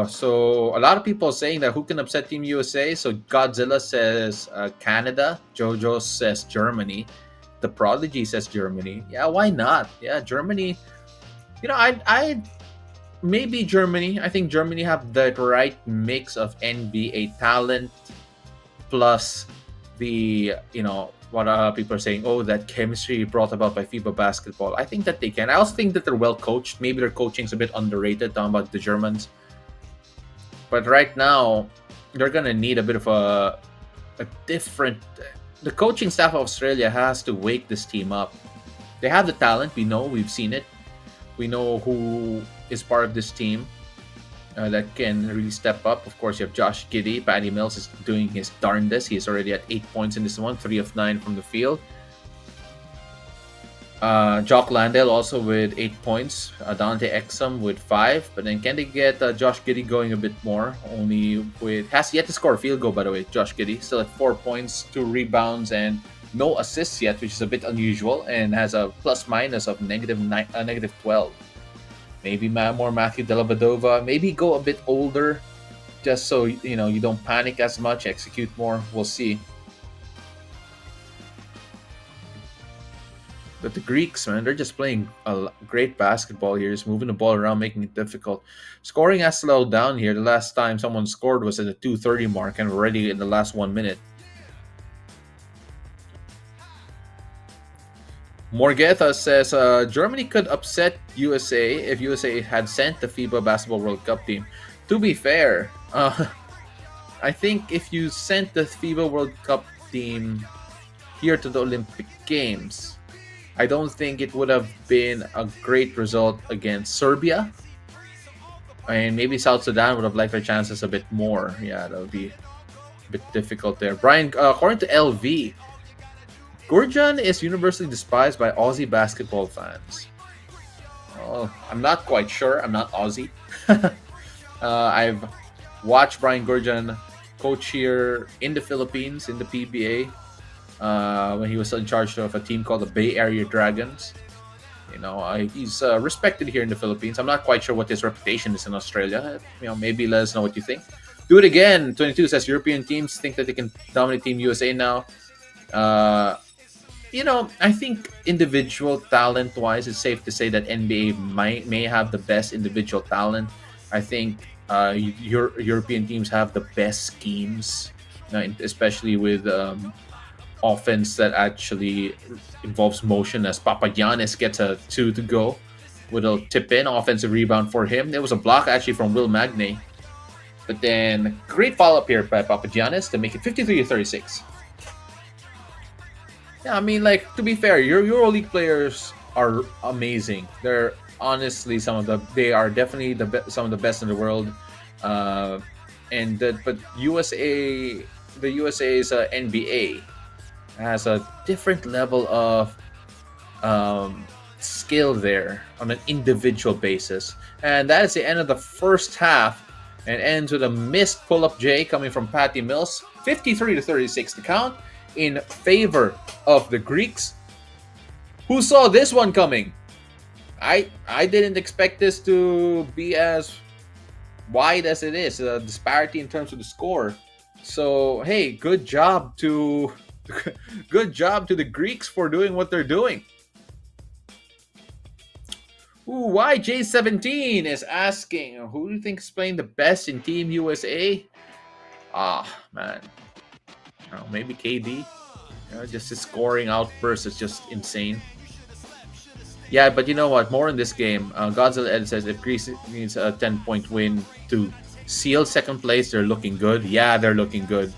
So a lot of people are saying that who can upset Team USA. So Godzilla says Canada. Jojo says Germany. The Prodigy says Germany. Yeah, why not? Yeah, Germany. You know, I maybe Germany. I think Germany have the right mix of NBA talent plus the, you know, what people are saying, oh, that chemistry brought about by FIBA basketball. I think that they can. I also think that they're well coached. Maybe their coaching's a bit underrated, talking about the Germans. But right now, they're going to need a bit of a different... The coaching staff of Australia has to wake this team up. They have the talent. We know. We've seen it. We know who is part of this team that can really step up. Of course, you have Josh Giddey. Patty Mills is doing his darndest. He's already at 8 points in this one, 3 of 9 from the field. Jock Landale also with 8 points. Dante Exum with 5. But then can they get Josh Giddey going a bit more? Only with... Has yet to score a field goal, by the way, Josh Giddey. Still at 4 points, 2 rebounds, and no assists yet, which is a bit unusual. And has a plus-minus of negative 12. Maybe more Matthew Dellavedova. Maybe go a bit older, just so you know you don't panic as much, execute more. We'll see. But the Greeks, man, they're just playing a great basketball here, just moving the ball around, making it difficult. Scoring has slowed down here. The last time someone scored was at the 2:30 mark, and we're already in the last 1 minute. Morgetha says Germany could upset USA if USA had sent the FIBA Basketball World Cup team. To be fair, I think if you sent the FIBA World Cup team here to the Olympic Games, I don't think it would have been a great result against Serbia. And maybe South Sudan would have liked their chances a bit more. Yeah, that would be a bit difficult there. Brian, according to LV, Gurjan is universally despised by Aussie basketball fans. Oh, I'm not quite sure. I'm not Aussie. I've watched Brian Gurjan coach here in the Philippines, in the PBA, when he was in charge of a team called the Bay Area Dragons. You know, he's respected here in the Philippines. I'm not quite sure what his reputation is in Australia. You know, maybe let us know what you think. Do it again. 22 says European teams think that they can dominate Team USA now. You know, I think individual talent-wise, it's safe to say that NBA may have the best individual talent. I think European teams have the best schemes, especially with offense that actually involves motion, as Papagiannis gets a 2 to go with a tip-in offensive rebound for him. There was a block actually from Will Magnay. But then great follow-up here by Papagiannis to make it 53-36. Yeah, I mean, like, to be fair, your EuroLeague players are amazing. They're honestly they are definitely some of the best in the world. But the USA's NBA has a different level of skill there on an individual basis. And that is the end of the first half, and ends with a missed pull-up J coming from Patty Mills. 53-36 to count in favor of the Greeks. Who saw this one coming? I didn't expect this to be as wide as it is, a disparity in terms of the score. So hey, good job to the Greeks for doing what they're doing. Ooh, YJ17 is asking, who do you think is playing the best in Team USA? Ah, man. Oh, maybe KD. Just his scoring outburst is just insane. Yeah, but you know what? More in this game. Godzilla Ed says if Greece needs a 10-point win to seal second place, they're looking good. Yeah, they're looking good.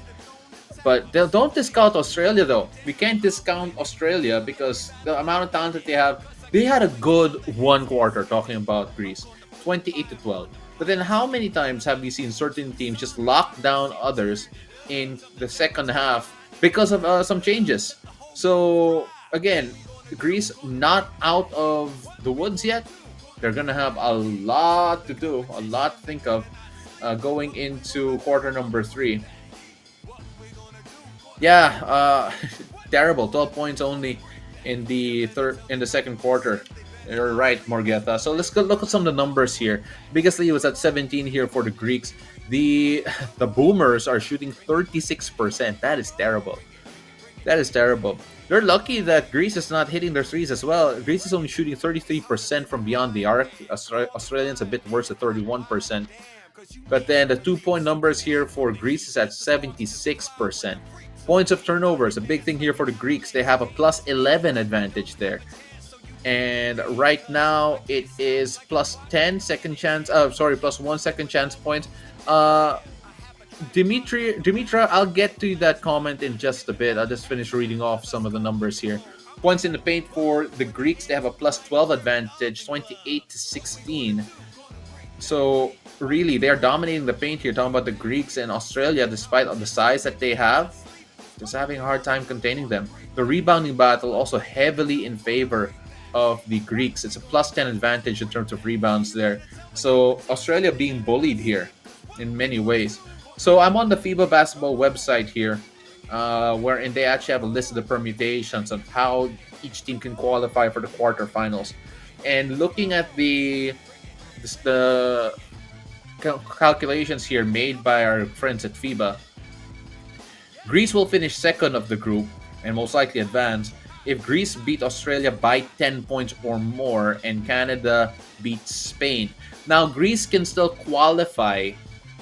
But don't discount Australia, though. We can't discount Australia because the amount of talent that they have. They had a good one quarter, talking about Greece. 28-12. But then how many times have we seen certain teams just lock down others in the second half because of some changes? So again, Greece not out of the woods yet. They're gonna have a lot to do, a lot to think of going into quarter number three. Yeah, terrible. 12 points only in the second quarter. You're right, Morgetta. So let's go look at some of the numbers here. Biggest lead was at 17 here for the Greeks. The the Boomers are shooting 36%. That is terrible. That is terrible. They're lucky that Greece is not hitting their threes as well. Greece is only shooting 33% from beyond the arc. Australians a bit worse at 31%. But then the 2-point numbers here for Greece is at 76%. Points of turnovers, a big thing here for the Greeks. They have a plus 11 advantage there. And right now it is plus 10 second chance. Plus 1 second chance points. Dimitra, I'll get to that comment in just a bit. I'll just finish reading off some of the numbers here. Points in the paint for the Greeks, they have a plus 12 advantage, 28-16. So really, they're dominating the paint here. Talking about the Greeks and Australia, despite the size that they have, just having a hard time containing them. The rebounding battle also heavily in favor of the Greeks. It's a plus 10 advantage in terms of rebounds there. So Australia being bullied here in many ways. So I'm on the FIBA basketball website here, wherein they actually have a list of the permutations of how each team can qualify for the quarterfinals. And looking at the calculations here made by our friends at FIBA, Greece will finish second of the group and most likely advance if Greece beat Australia by 10 points or more and Canada beats Spain. Now, Greece can still qualify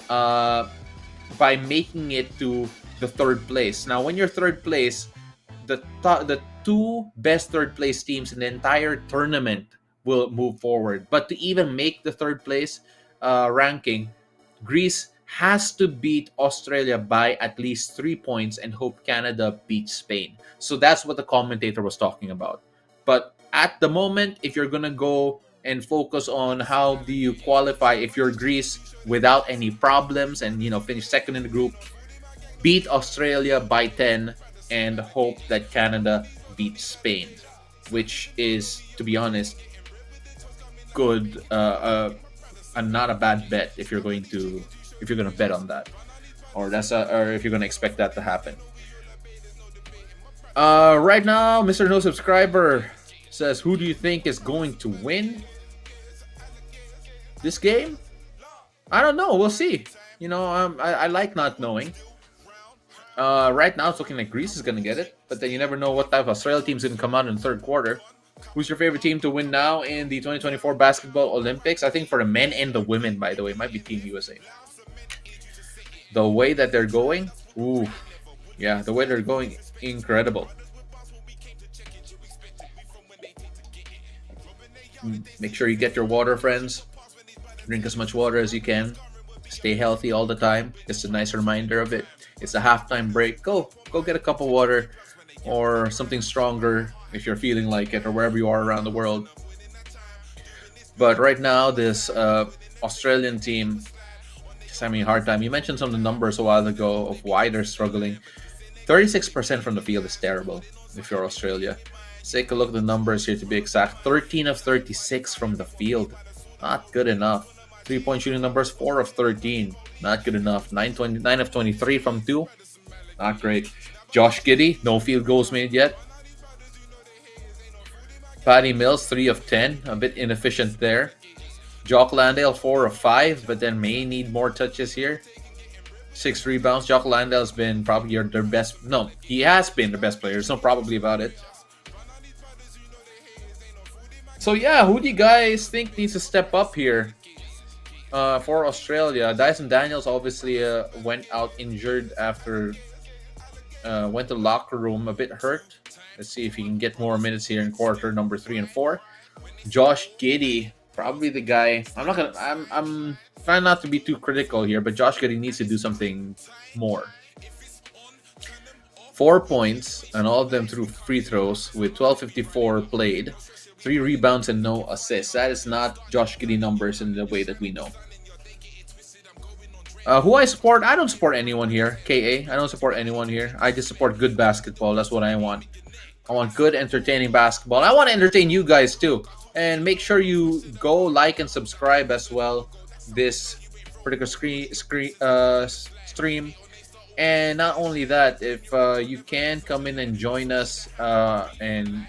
by making it to the third place. Now, when you're third place, the two best third place teams in the entire tournament will move forward. But to even make the third place ranking, Greece has to beat Australia by at least 3 points and hope Canada beats Spain. So that's what the commentator was talking about. But at the moment, if you're going to go and focus on how do you qualify if you're Greece without any problems and finish second in the group, beat Australia by 10 and hope that Canada beats Spain, which is, to be honest, good and not a bad bet if you're going to bet on that, or if you're going to expect that to happen. Right now, Mr. No Subscriber says, who do you think is going to win this game? I don't know. We'll see. I like not knowing. Right now, it's looking like Greece is going to get it, but then you never know what type of Australia team's going to come out in the third quarter. Who's your favorite team to win now in the 2024 Basketball Olympics? I think for the men and the women, by the way, it might be Team USA. The way that they're going, the way they're going, incredible. Make sure you get your water, friends. Drink as much water as you can. Stay healthy all the time. Just a nice reminder of it. It's a halftime break. Go get a cup of water or something stronger if you're feeling like it, or wherever you are around the world. But right now, this Australian team is having a hard time. You mentioned some of the numbers a while ago of why they're struggling. 36% from the field is terrible if you're Australia. Let's take a look at the numbers here to be exact. 13 of 36 from the field. Not good enough. 3-point shooting numbers, 4 of 13. Not good enough. 9 of 23 from 2. Not great. Josh Giddey, no field goals made yet. Patty Mills, 3 of 10. A bit inefficient there. Jock Landale, 4 of 5, but then may need more touches here. 6 rebounds. Jock Landale's been probably their best. No, he has been the best player. There's no probably about it. So yeah, who do you guys think needs to step up here for Australia? Dyson Daniels obviously went out injured after went to the locker room a bit hurt. Let's see if he can get more minutes here in quarter number 3 and 4. Josh Giddey, probably the guy. I'm trying not to be too critical here, but Josh Giddey needs to do something more. 4 points, and all of them through free throws with 12:54 played. 3 rebounds and no assists. That is not Josh Giddey numbers in the way that we know. Who I support? I don't support anyone here. I don't support anyone here. I just support good basketball. That's what I want. I want good, entertaining basketball. I want to entertain you guys too. And make sure you go like and subscribe as well. This particular stream. And not only that, if you can come in and join us and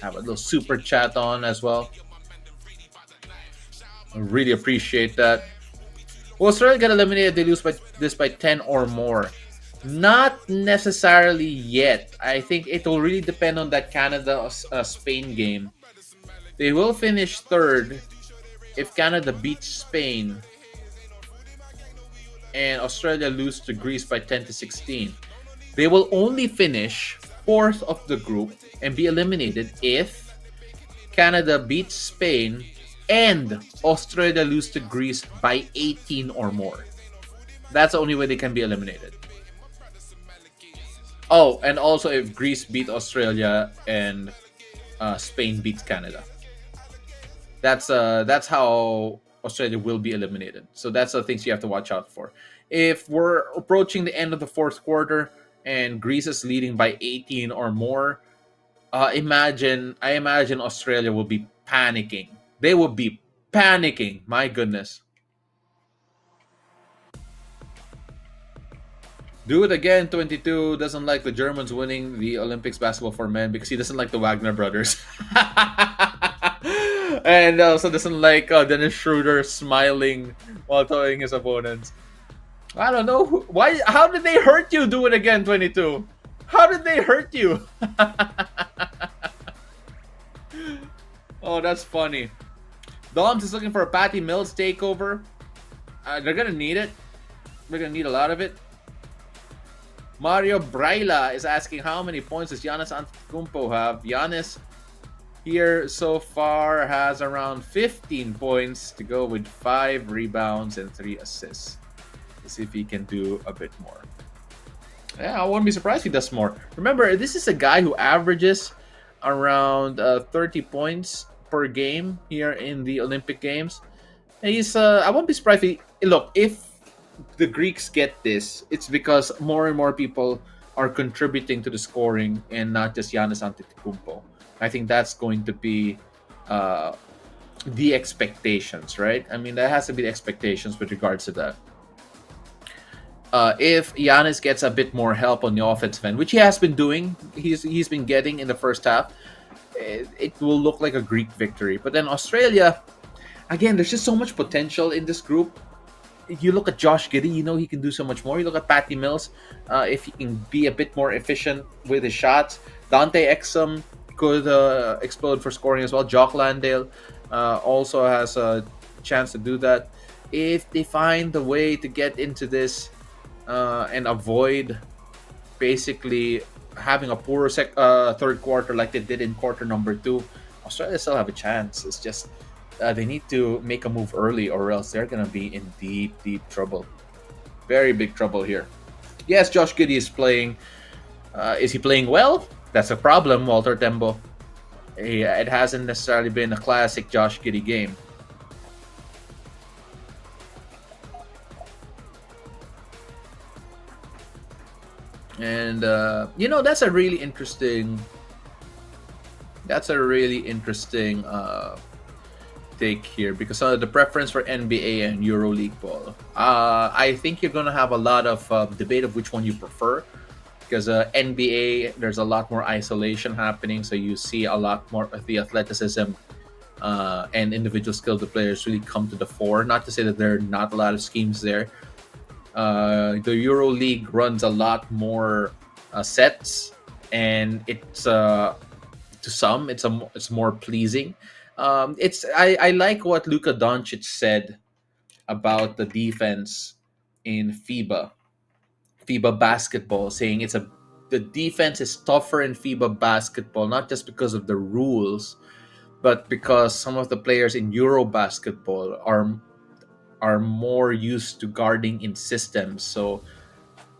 have a little super chat on as well, I really appreciate that. Will Australia get eliminated if they lose by this by 10 or more? Not necessarily yet. I think it will really depend on that Canada Spain game. They will finish third if Canada beats Spain and Australia lose to Greece by 10 to 16. They will only finish fourth of the group and be eliminated if Canada beats Spain and Australia lose to Greece by 18 or more. That's the only way they can be eliminated. Oh, and also if Greece beat Australia and Spain beats Canada. That's how Australia will be eliminated. So that's the things you have to watch out for. If we're approaching the end of the fourth quarter and Greece is leading by 18 or more, I imagine Australia will be panicking. They will be panicking. My goodness. Do it again. 22 doesn't like the Germans winning the Olympics basketball for men because he doesn't like the Wagner brothers. And also doesn't like Dennis Schroeder smiling while throwing his opponents. I don't know. Why? How did they hurt you? Do it again, 22. How did they hurt you? Oh, that's funny. Doms is looking for a Patty Mills takeover. They're going to need it. They're going to need a lot of it. Mario Braila is asking how many points does Giannis Antetokounmpo have? Giannis here so far has around 15 points to go with 5 rebounds and 3 assists. Let's see if he can do a bit more. Yeah, I wouldn't be surprised if he does more. Remember, this is a guy who averages around 30 points per game here in the Olympic Games. And he's I won't be surprised if if the Greeks get this, it's because more and more people are contributing to the scoring and not just Giannis Antetokounmpo. I think that's going to be the expectations, right? I mean, that has to be the expectations with regards to that. If Giannis gets a bit more help on the offensive end, which he has been doing, he's been getting in the first half, it will look like a Greek victory. But then Australia, again, there's just so much potential in this group. You look at Josh Giddey, you know he can do so much more. You look at Patty Mills, if he can be a bit more efficient with his shots. Dante Exum could explode for scoring as well. Jock Landale also has a chance to do that. If they find the way to get into this and avoid basically having a poor third quarter like they did in quarter number 2, Australia still have a chance. It's just they need to make a move early or else they're going to be in deep, deep trouble. Very big trouble here. Yes, Josh Giddey is playing. Is he playing well? That's a problem, Walter Tembo. It hasn't necessarily been a classic Josh Giddey game. And, that's a really interesting... take here because the preference for NBA and EuroLeague ball. I think you're gonna have a lot of debate of which one you prefer because NBA there's a lot more isolation happening, so you see a lot more of the athleticism and individual skill of the players really come to the fore. Not to say that there are not a lot of schemes there. The EuroLeague runs a lot more sets, and it's to some it's more pleasing. I like what Luka Doncic said about the defense in FIBA basketball, saying the defense is tougher in FIBA basketball, not just because of the rules, but because some of the players in Euro basketball are more used to guarding in systems. So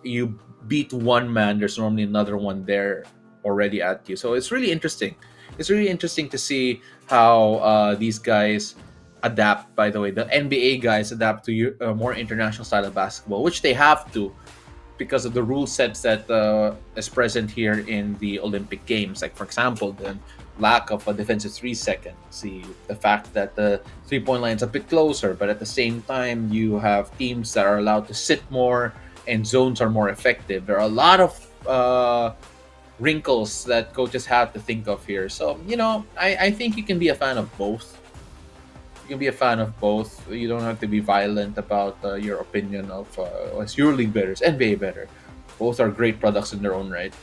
you beat one man, there's normally another one there already at you. So it's really interesting. It's really interesting to see how these guys adapt. By the way, the NBA guys adapt to more international style of basketball, which they have to because of the rule sets that is present here in the Olympic Games. Like for example, the lack of a defensive 3 seconds, the fact that the 3 point line is a bit closer, but at the same time you have teams that are allowed to sit more and zones are more effective. There are a lot of wrinkles that coaches have to think of here. So I think you can be a fan of both. You can be a fan of both. You don't have to be violent about your opinion of is your league better, is NBA better. Both are great products in their own right,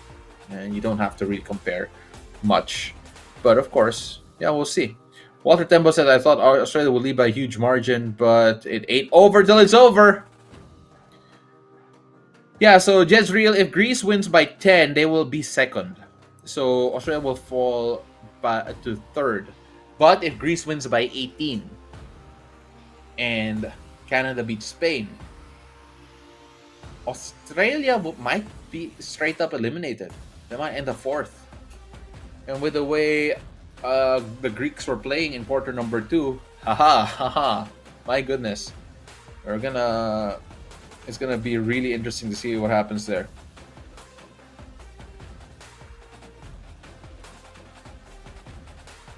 and you don't have to really compare much. But of course, yeah, we'll see. Walter Tembo said, "I thought Australia would lead by a huge margin, but it ain't over till it's over." Yeah, so Jezreel, if Greece wins by 10, they will be second. So Australia will fall to third. But if Greece wins by 18 and Canada beats Spain, Australia might be straight up eliminated. They might end up fourth. And with the way the Greeks were playing in quarter number 2, haha, my goodness. It's gonna be really interesting to see what happens there.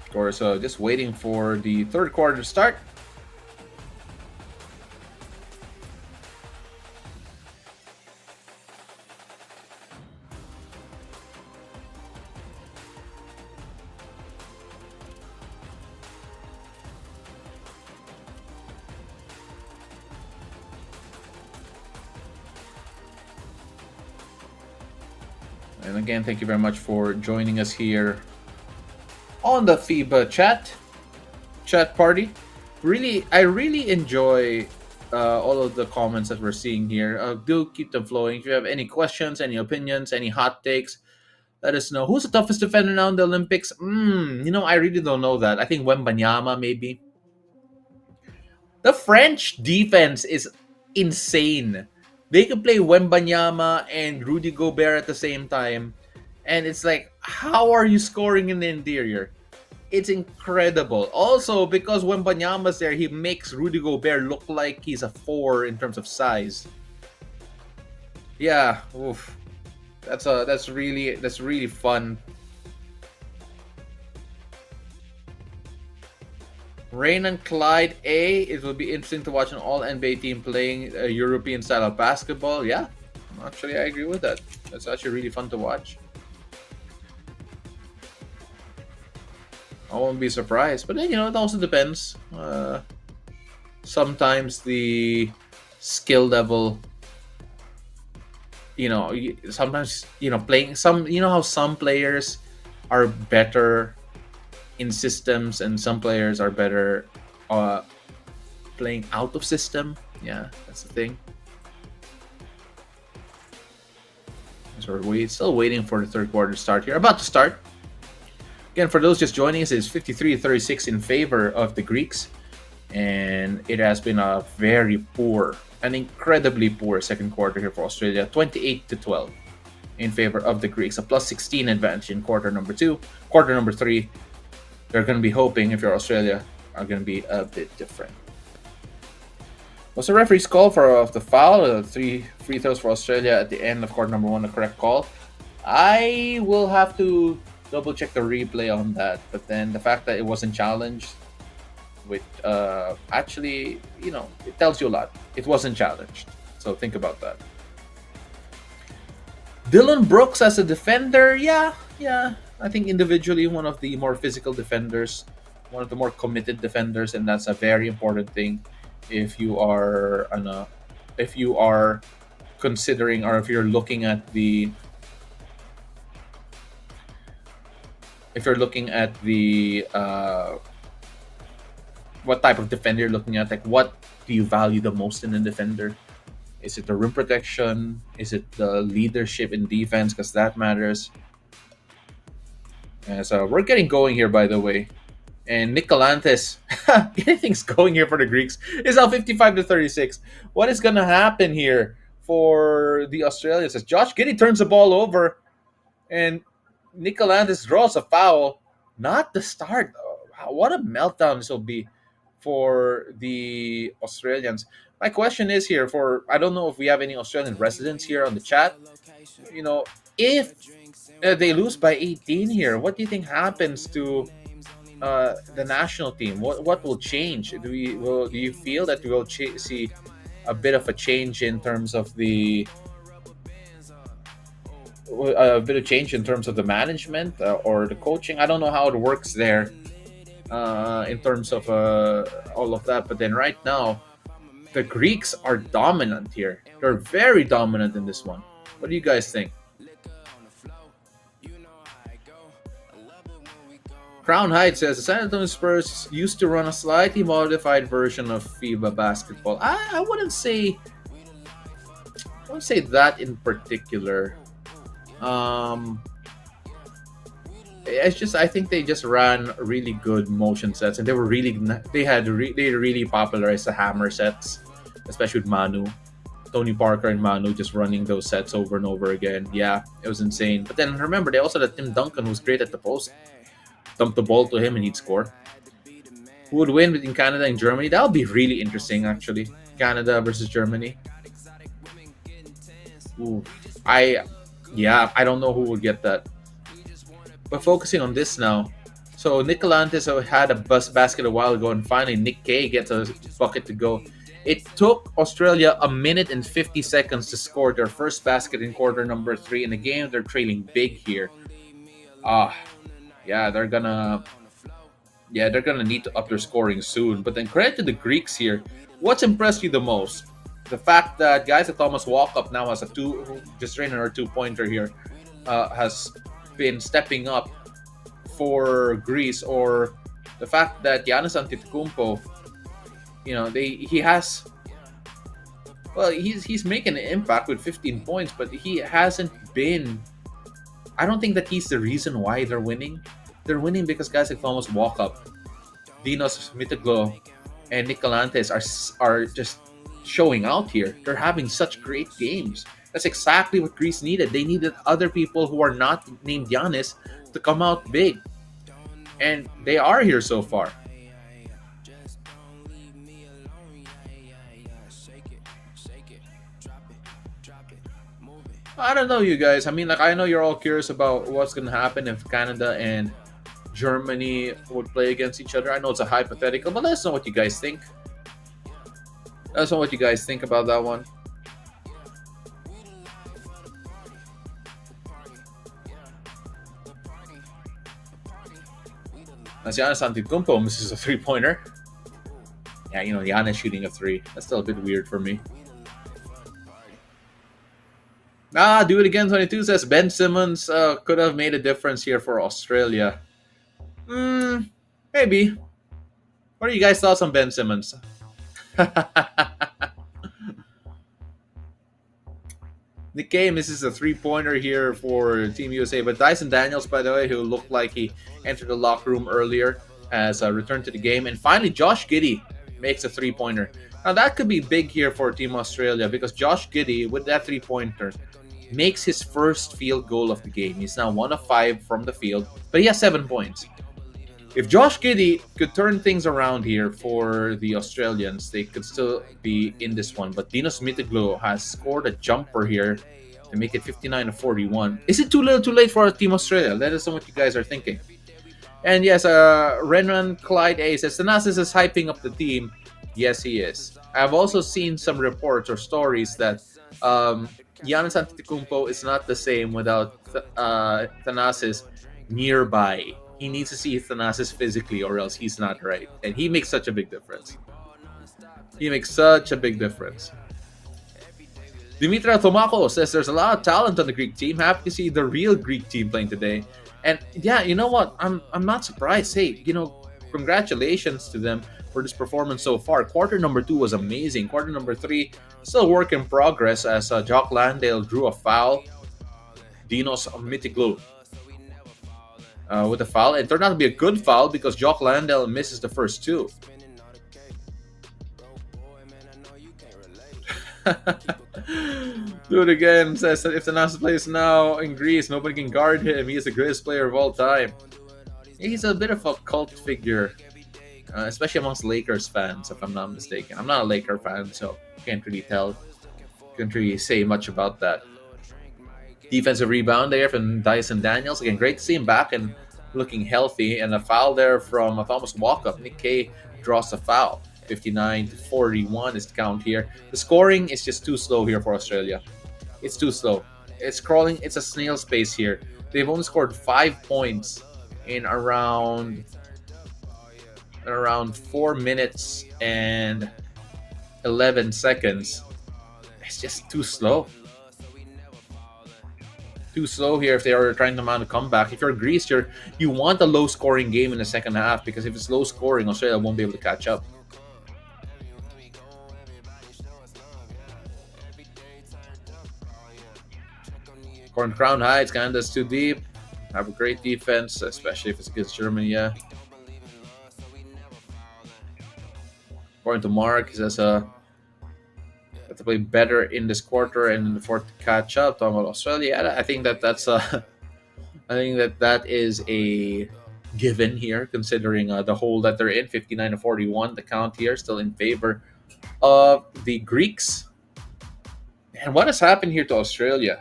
Of course, just waiting for the third quarter to start. And again, thank you very much for joining us here on the FIBA chat party. I really enjoy all of the comments that we're seeing here. Do keep them flowing. If you have any questions, any opinions, any hot takes, let us know. Who's the toughest defender now in the Olympics? I really don't know that. I think Wembanyama maybe. The French defense is insane. They can play Wembanyama and Rudy Gobert at the same time. And it's like, how are you scoring in the interior? It's incredible. Also, because Wembanyama's there, he makes Rudy Gobert look like he's a 4 in terms of size. Yeah, oof. That's really fun. Rain and Clyde A. It will be interesting to watch an all NBA team playing a European style of basketball. Yeah, actually, I agree with that. That's actually really fun to watch. I won't be surprised, but then it also depends. Sometimes the skill level, sometimes playing some. How some players are better in systems and some players are better playing out of system. Yeah, that's the thing. So we're still waiting for the third quarter to start here. About to start. Again, for those just joining us, it's 53-36 in favor of the Greeks. And it has been a an incredibly poor second quarter here for Australia. 28-12 in favor of the Greeks. A plus 16 advantage in quarter number 2. Quarter number 3, they're going to be hoping, if you're Australia, are going to be a bit different. Was the referee's call for the foul? 3 free throws for Australia at the end of quarter number 1, the correct call? I will have to double check the replay on that. But then the fact that it wasn't challenged, with actually, it tells you a lot. It wasn't challenged. So think about that. Dylan Brooks as a defender, yeah. I think individually one of the more physical defenders, one of the more committed defenders, and that's a very important thing if you are considering, or if you're looking at the what type of defender you're looking at. Like, what do you value the most in a defender? Is it the rim protection? Is it the leadership in defense? Because that matters. So we're getting going here, by the way. And Nick Galantes, anything's going here for the Greeks. It's now 55-36. What is going to happen here for the Australians? As Josh Giddey turns the ball over, and Nick Galantes draws a foul. Not the start. What a meltdown this will be for the Australians. My question is here for I don't know if we have any Australian residents here on the chat. You know, if they lose by 18 here, what do you think happens to the national team? What will change? Do you feel that we will see a bit of a change in terms of the management or the coaching? I don't know how it works there in terms of all of that. But then right now, the Greeks are dominant here. They're very dominant in this one. What do you guys think? Crown Heights says the San Antonio Spurs used to run a slightly modified version of FIBA basketball. I wouldn't say that in particular. Um, it's just I think they just ran really good motion sets, and they really popularized the hammer sets, especially with Manu, Tony Parker and Manu just running those sets over and over again. Yeah, it was insane. But then remember, they also had Tim Duncan, who was great at the post. Dump the ball to him and he'd score. Who would win between Canada and Germany? That would be really interesting, actually. Canada versus Germany. Ooh, I don't know who would get that. But focusing on this now. So Nick Galantis had a basket a while ago, and finally Nick Kay gets a bucket to go. It took Australia a minute and 50 seconds to score their first basket in quarter number 3 in the game. They're trailing big here. Yeah, they're gonna need to up their scoring soon. But then credit to the Greeks here. What's impressed you the most? The fact that guys like Thomas Walkup now has just training our 2-pointer here, has been stepping up for Greece, or the fact that Giannis Antetokounmpo, he's making an impact with 15 points, but he hasn't been. I don't think that he's the reason why they're winning. They're winning because guys like Thomas Walkup, Dinos Mitaglo, and Nick Galantis are just showing out here. They're having such great games. That's exactly what Greece needed. They needed other people who are not named Giannis to come out big. And they are here so far. I don't know, you guys. I mean, like, I know you're all curious about what's going to happen if Canada and Germany would play against each other. I know it's a hypothetical, but let us know what you guys think. Let us know what you guys think about that one. As Giannis Antetokounmpo misses a 3-pointer. Yeah, Giannis shooting a 3. That's still a bit weird for me. Do it again. 22 says Ben Simmons could have made a difference here for Australia. Maybe. What are you guys' thoughts on Ben Simmons? Nick Kay misses a 3-pointer here for Team USA, but Dyson Daniels, by the way, who looked like he entered the locker room earlier, has returned to the game. And finally, Josh Giddey makes a 3-pointer. Now that could be big here for Team Australia, because Josh Giddey, with that 3-pointer, makes his first field goal of the game. He's now 1 of 5 from the field, but he has 7 points. If Josh Giddey could turn things around here for the Australians, they could still be in this one. But Dinos Mitaglo has scored a jumper here to make it 59-41. Is it too little too late for Team Australia? Let us know what you guys are thinking. And yes, Renan Clyde A says, Thanasis is hyping up the team. Yes, he is. I've also seen some reports or stories that Giannis Antetokounmpo is not the same without Thanasis nearby. He needs to see Thanasis physically, or else he's not right. And he makes such a big difference. Dimitra Tomako says there's a lot of talent on the Greek team. Happy to see the real Greek team playing today. And yeah, you know what? I'm not surprised. Hey, congratulations to them for this performance so far. Quarter number 2 was amazing. Quarter number 3, still work in progress, as Jock Landale drew a foul. Dinos Mitaglo with a foul. It turned out to be a good foul because Jock Landale misses the first 2. Do it again. Says that if Thanasis plays now in Greece, nobody can guard him. He is the greatest player of all time. He's a bit of a cult figure. especially amongst Lakers fans, if I'm not mistaken. I'm not a Laker fan, so can't really tell. Can't really say much about that. Defensive rebound there from Dyson Daniels. Again, great to see him back and looking healthy. And a foul there from a Thomas Walkup. Nick Kay draws a foul. 59-41 is the count here. The scoring is just too slow here for Australia. It's too slow. It's crawling. It's a snail's pace here. They've only scored 5 points in around 4 minutes and 11 seconds. It's just too slow. Too slow here if they are trying to mount a comeback. If you're Greece, you want a low scoring game in the second half, because if it's low scoring, Australia won't be able to catch up. Crown Heights, Canada's too deep. Have a great defense, especially if it's against Germany. Yeah. According to Mark, he says have to play better in this quarter and in the fourth to catch up. Talking about Australia, I think that's I think that is a given here, considering the hole that they're in. 59-41, the count here still in favor of the Greeks. And what has happened here to Australia?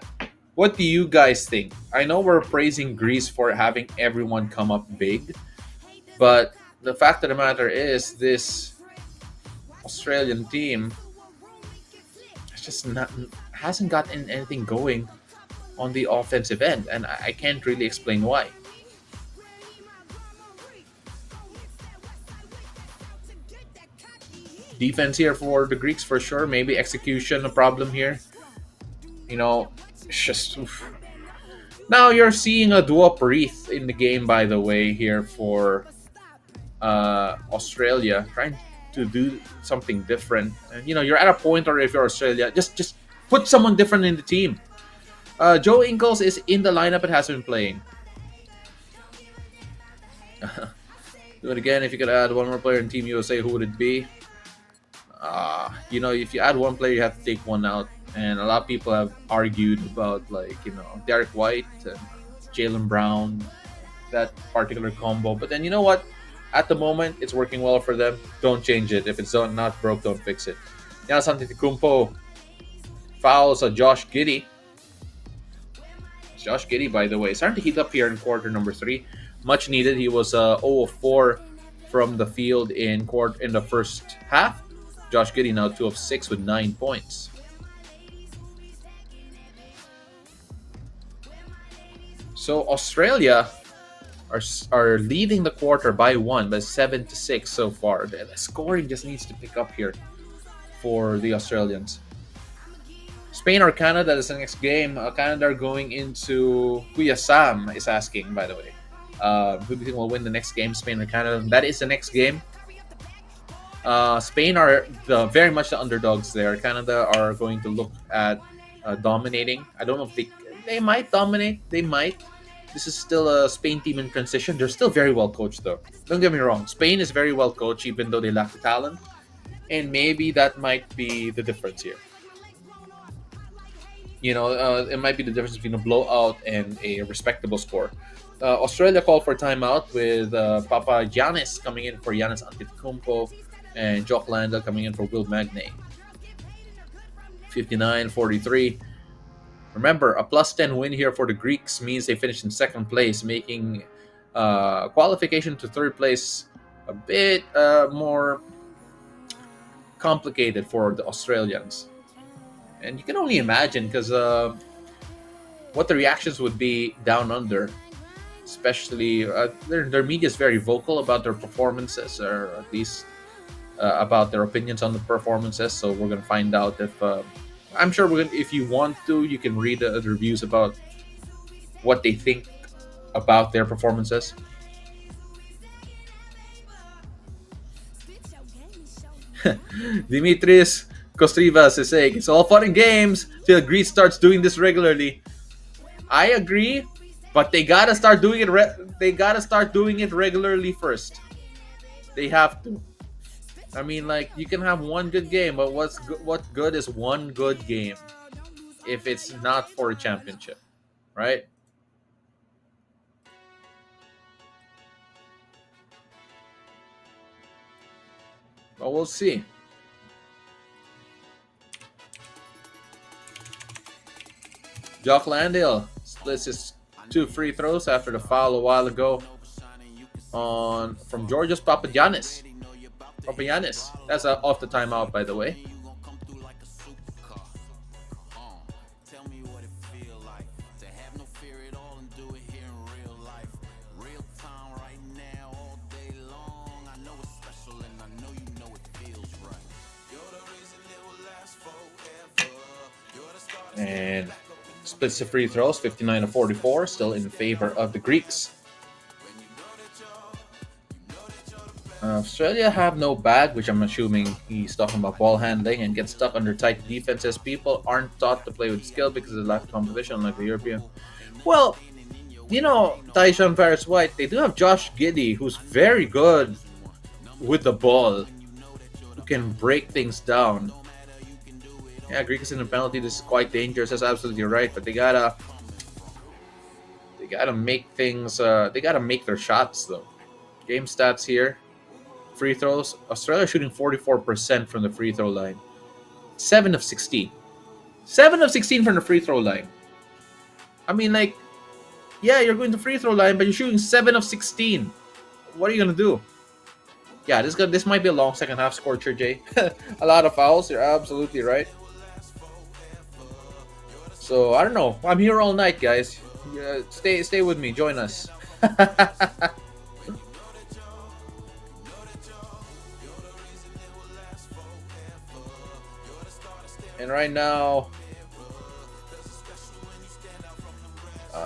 What do you guys think? I know we're praising Greece for having everyone come up big, but the fact of the matter is this Australian team just hasn't gotten anything going on the offensive end, and I can't really explain why. Defense here for the Greeks for sure. Maybe execution a problem here. It's just oof. Now you're seeing a duop wreath in the game, by the way, here for Australia, trying to do something different. And you're at a point, or if you're Australia, just put someone different in the team. Joe Ingles is in the lineup and has been playing. Do it again. If you could add one more player in Team USA, who would it be? If you add one player, you have to take one out. And a lot of people have argued about, Derek White and Jaylen Brown, that particular combo. But then you know what? At the moment, it's working well for them. Don't change it. If it's not broke, don't fix it. Giannis Antetokounmpo fouls Josh Giddey. Josh Giddey, by the way, starting to heat up here in quarter number 3. Much needed. He was 0 of 4 from the field in the first half. Josh Giddey now 2 of 6 with 9 points. So Australia are leading the quarter by 1, but 7-6 so far. The scoring just needs to pick up here for the Australians. Spain or Canada is the next game. Canada are going into Kuya Sam is asking, by the way. Who do you think will win the next game, Spain or Canada? That is the next game. Spain are very much the underdogs there. Canada are going to look at dominating. I don't know if they might dominate. They might. This is still a Spain team in transition. They're still very well coached, though. Don't get me wrong. Spain is very well coached, even though they lack the talent. And maybe that might be the difference here. It might be the difference between a blowout and a respectable score. Australia called for timeout with Papa Giannis coming in for Giannis Antetokounmpo and Jock Landale coming in for Will Magnay. 59-43. Remember, a plus 10 win here for the Greeks means they finished in second place, making qualification to third place a bit more complicated for the Australians. And you can only imagine, because what the reactions would be down under, especially their media is very vocal about their performances, or at least about their opinions on the performances. So we're going to find out if I'm sure if you want to, you can read the reviews about what they think about their performances. Dimitris Kostrivas is saying it's all fun and games till Greece starts doing this regularly. I agree, but they gotta start doing it. They gotta start doing it regularly first. They have to. I mean, you can have one good game, but what good is one good game if it's not for a championship, right? But we'll see. Jock Landale splits his 2 free throws after the foul a while ago on from Georgios Papagiannis. Papagiannis. That's off the timeout, by the way. And splits the free throws, 59 to 44, still in favor of the Greeks. Australia have no bag, which I'm assuming he's talking about ball handling, and get stuck under tight defenses. People aren't taught to play with skill because of lack of competition like the European. Well, you know, Taishan Paris White, they do have Josh Giddey, who's very good with the ball, who can break things down. Yeah, Greeks in the penalty. This is quite dangerous. That's absolutely right. But they gotta make things. They gotta make their shots though. Game stats here: free throws. Australia shooting 44% from the free throw line. 7 of 16. 7 of 16 from the free throw line. I mean, like, yeah, you're going to free throw line, but you're shooting 7 of 16. What are you gonna do? Yeah, this might be a long second half scorcher, Jay. A lot of fouls. You're absolutely right. So I don't know. I'm here all night, guys. Stay with me. Join us. And right now,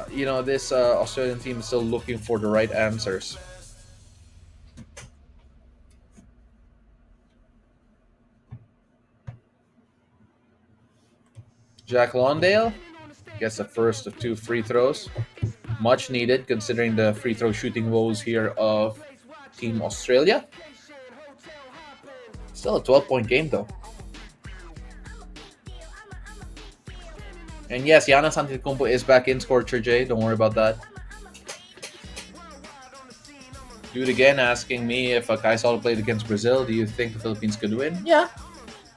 this Australian team is still looking for the right answers. Jack Londale gets the first of 2 free throws. Much needed considering the free throw shooting woes here of Team Australia. Still a 12-point game though. And yes, Giannis Antetokounmpo is back in Scorcher J. Don't worry about that. Dude again asking me if Kai Solo played against Brazil. Do you think the Philippines could win? Yeah.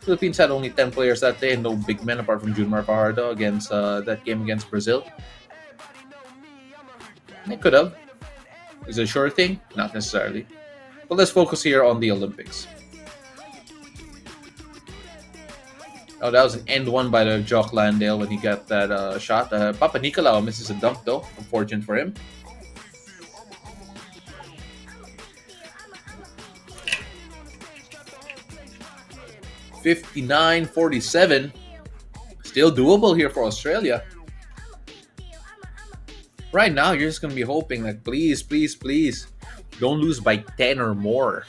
Philippines had only 10 players that day and no big men apart from Junmar Fajardo against that game against Brazil. They could have. Is it a sure thing? Not necessarily. But let's focus here on the Olympics. Oh, that was an end one by the Jock Landale when he got that shot. Papa Nicolau misses a dunk though. Unfortunate for him. (59-47). Still doable here for Australia. Right now, you're just going to be hoping that please, please, please don't lose by 10 or more.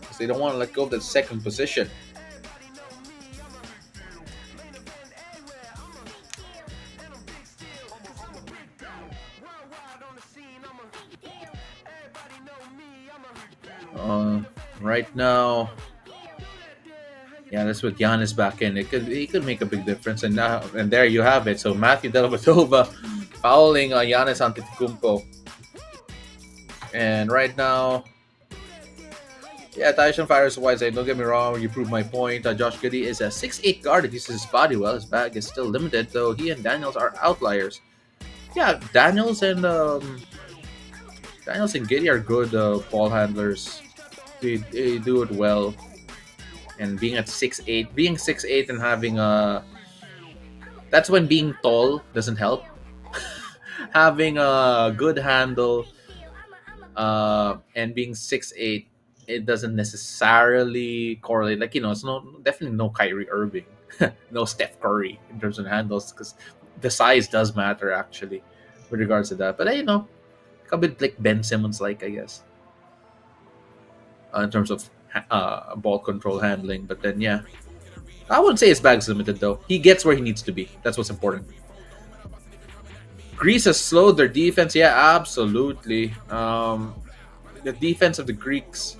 Because they don't want to let go of that second position. Right now, yeah, that's with Giannis back in. He could make a big difference, and there you have it. So Matthew Dellavedova fouling Giannis Antetokounmpo, and right now, yeah, Tyson Fires White saying, don't get me wrong, you proved my point. Josh Giddey is a 6'8" guard that uses his body well. His bag is still limited, though. He and Daniels are outliers. Yeah, Daniels and Giddey are good ball handlers. They do it well. And being at 6'8", and having that's when being tall doesn't help. Having a good handle and being 6'8", it doesn't necessarily correlate. Like, it's definitely no Kyrie Irving, no Steph Curry in terms of handles, because the size does matter actually with regards to that. But a bit like Ben Simmons, I guess, in terms of ball control handling. But then, yeah, I wouldn't say his bag's limited though. He gets where he needs to be. That's what's important. Greece has slowed their defense. Yeah, absolutely. The defense of the Greeks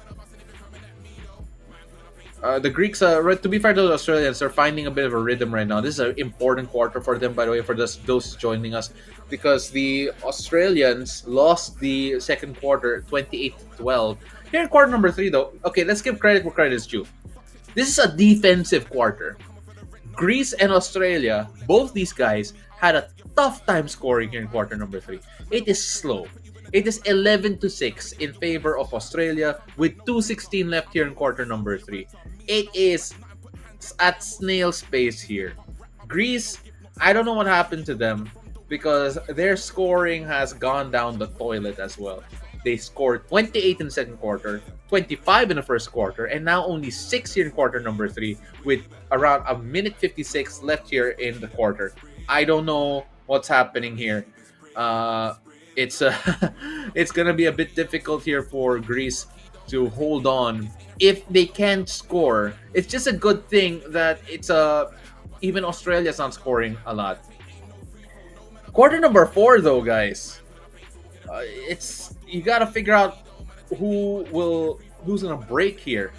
The Greeks, to be fair to the Australians, are finding a bit of a rhythm right now. This is an important quarter for them, by the way, for those joining us, because the Australians lost the second quarter 28-12. Here in quarter number three, though, okay, let's give credit where credit is due. This is a defensive quarter. Greece and Australia, both these guys, had a tough time scoring here in quarter number three. It is slow. It is 11-6 in favor of Australia with 2:16 left here in quarter number three. It is at snail's pace here. Greece, I don't know what happened to them because their scoring has gone down the toilet as well. They scored 28 in the second quarter, 25 in the first quarter, and now only 6 here in quarter number three with around a minute 56 left here in the quarter. I don't know what's happening here. It's it's gonna be a bit difficult here for Greece to hold on if they can't score. It's just a good thing that even Australia's not scoring a lot. Quarter number four, though, guys, it's you gotta figure out who's gonna break here.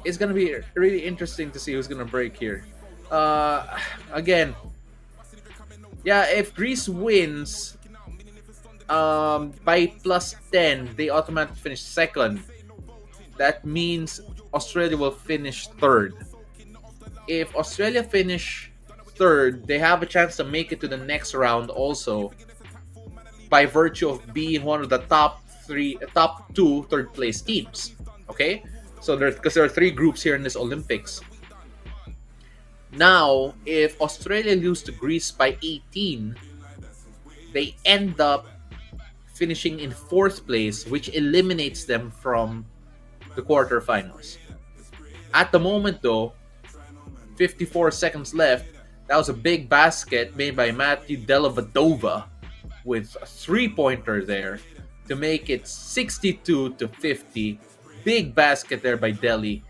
It's gonna be really interesting to see who's gonna break here. Again, yeah, if Greece wins by +10, they automatically finish second. That means Australia will finish third. If Australia finish third, they have a chance to make it to the next round also by virtue of being one of the top two third place teams. Okay? So because there are 3 groups here in this Olympics. Now, if Australia lose to Greece by 18, they end up finishing in 4th place, which eliminates them from the quarterfinals. At the moment, though, 54 seconds left. That was a big basket made by Matthew Dellavedova with a 3-pointer there to make it 62-50. Big basket there by Delhi.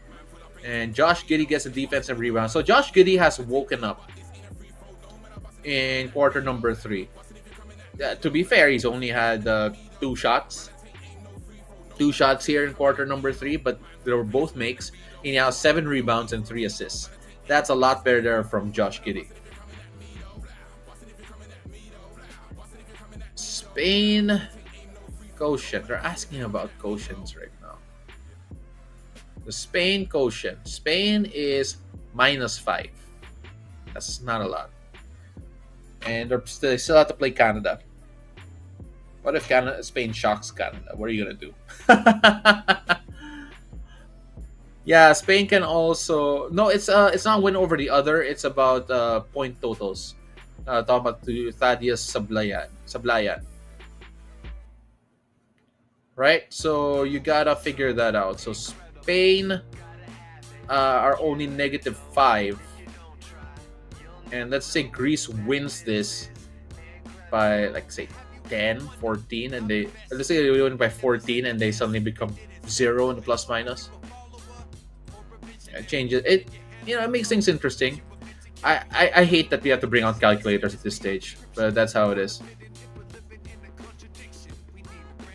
And Josh Giddey gets a defensive rebound. So Josh Giddey has woken up in quarter number 3. To be fair, he's only had 2 shots. 2 shots here in quarter number 3, but they were both makes. He now has 7 rebounds and 3 assists. That's a lot better from Josh Giddey. Spain quotient. They're asking about quotients right now. The Spain quotient. Spain is -5. That's not a lot. And they still have to play Canada. What if Spain shocks Canada? What are you gonna do? Yeah, Spain can also it's not win over the other. It's about point totals. Talking about to Thaddeus Sablayan. Right? So you gotta figure that out. So Spain are only -5. And let's say Greece wins this by, like, say 10, 14, and let's say they win by 14 and they suddenly become 0 in the plus minus. It changes it. It makes things interesting. I hate that we have to bring out calculators at this stage, but that's how it is.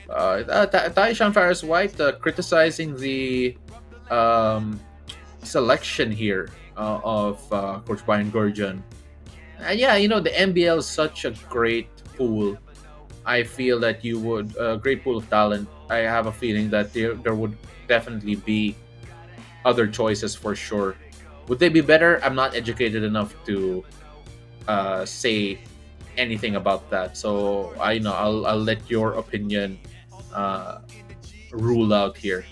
Taishan Faris White criticizing the selection here of Coach Brian Gurjan. And yeah, the NBL is such a great pool. I feel that you would a great pool of talent. I have a feeling that there would definitely be other choices for sure. Would they be better? I'm not educated enough to say anything about that. So I'll let your opinion rule out here.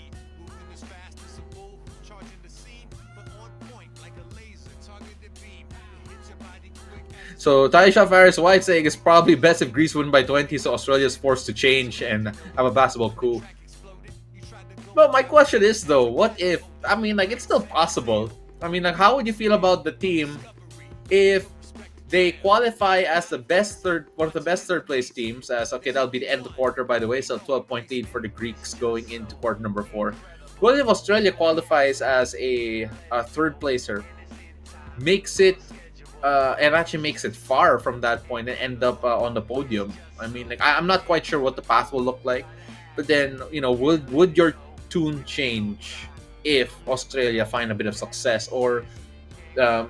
So Taisha Faris White saying it's probably best if Greece win by 20, so Australia is forced to change and have a basketball coup. But my question is though, what if? It's still possible. How would you feel about the team if they qualify as one of the best third place teams? That'll be the end of the quarter, by the way. So 12-point lead for the Greeks going into quarter number 4. What if Australia qualifies as a third placer, makes it, and actually makes it far from that point and end up on the podium? I'm not quite sure what the path will look like, but then would your tune change if Australia find a bit of success, or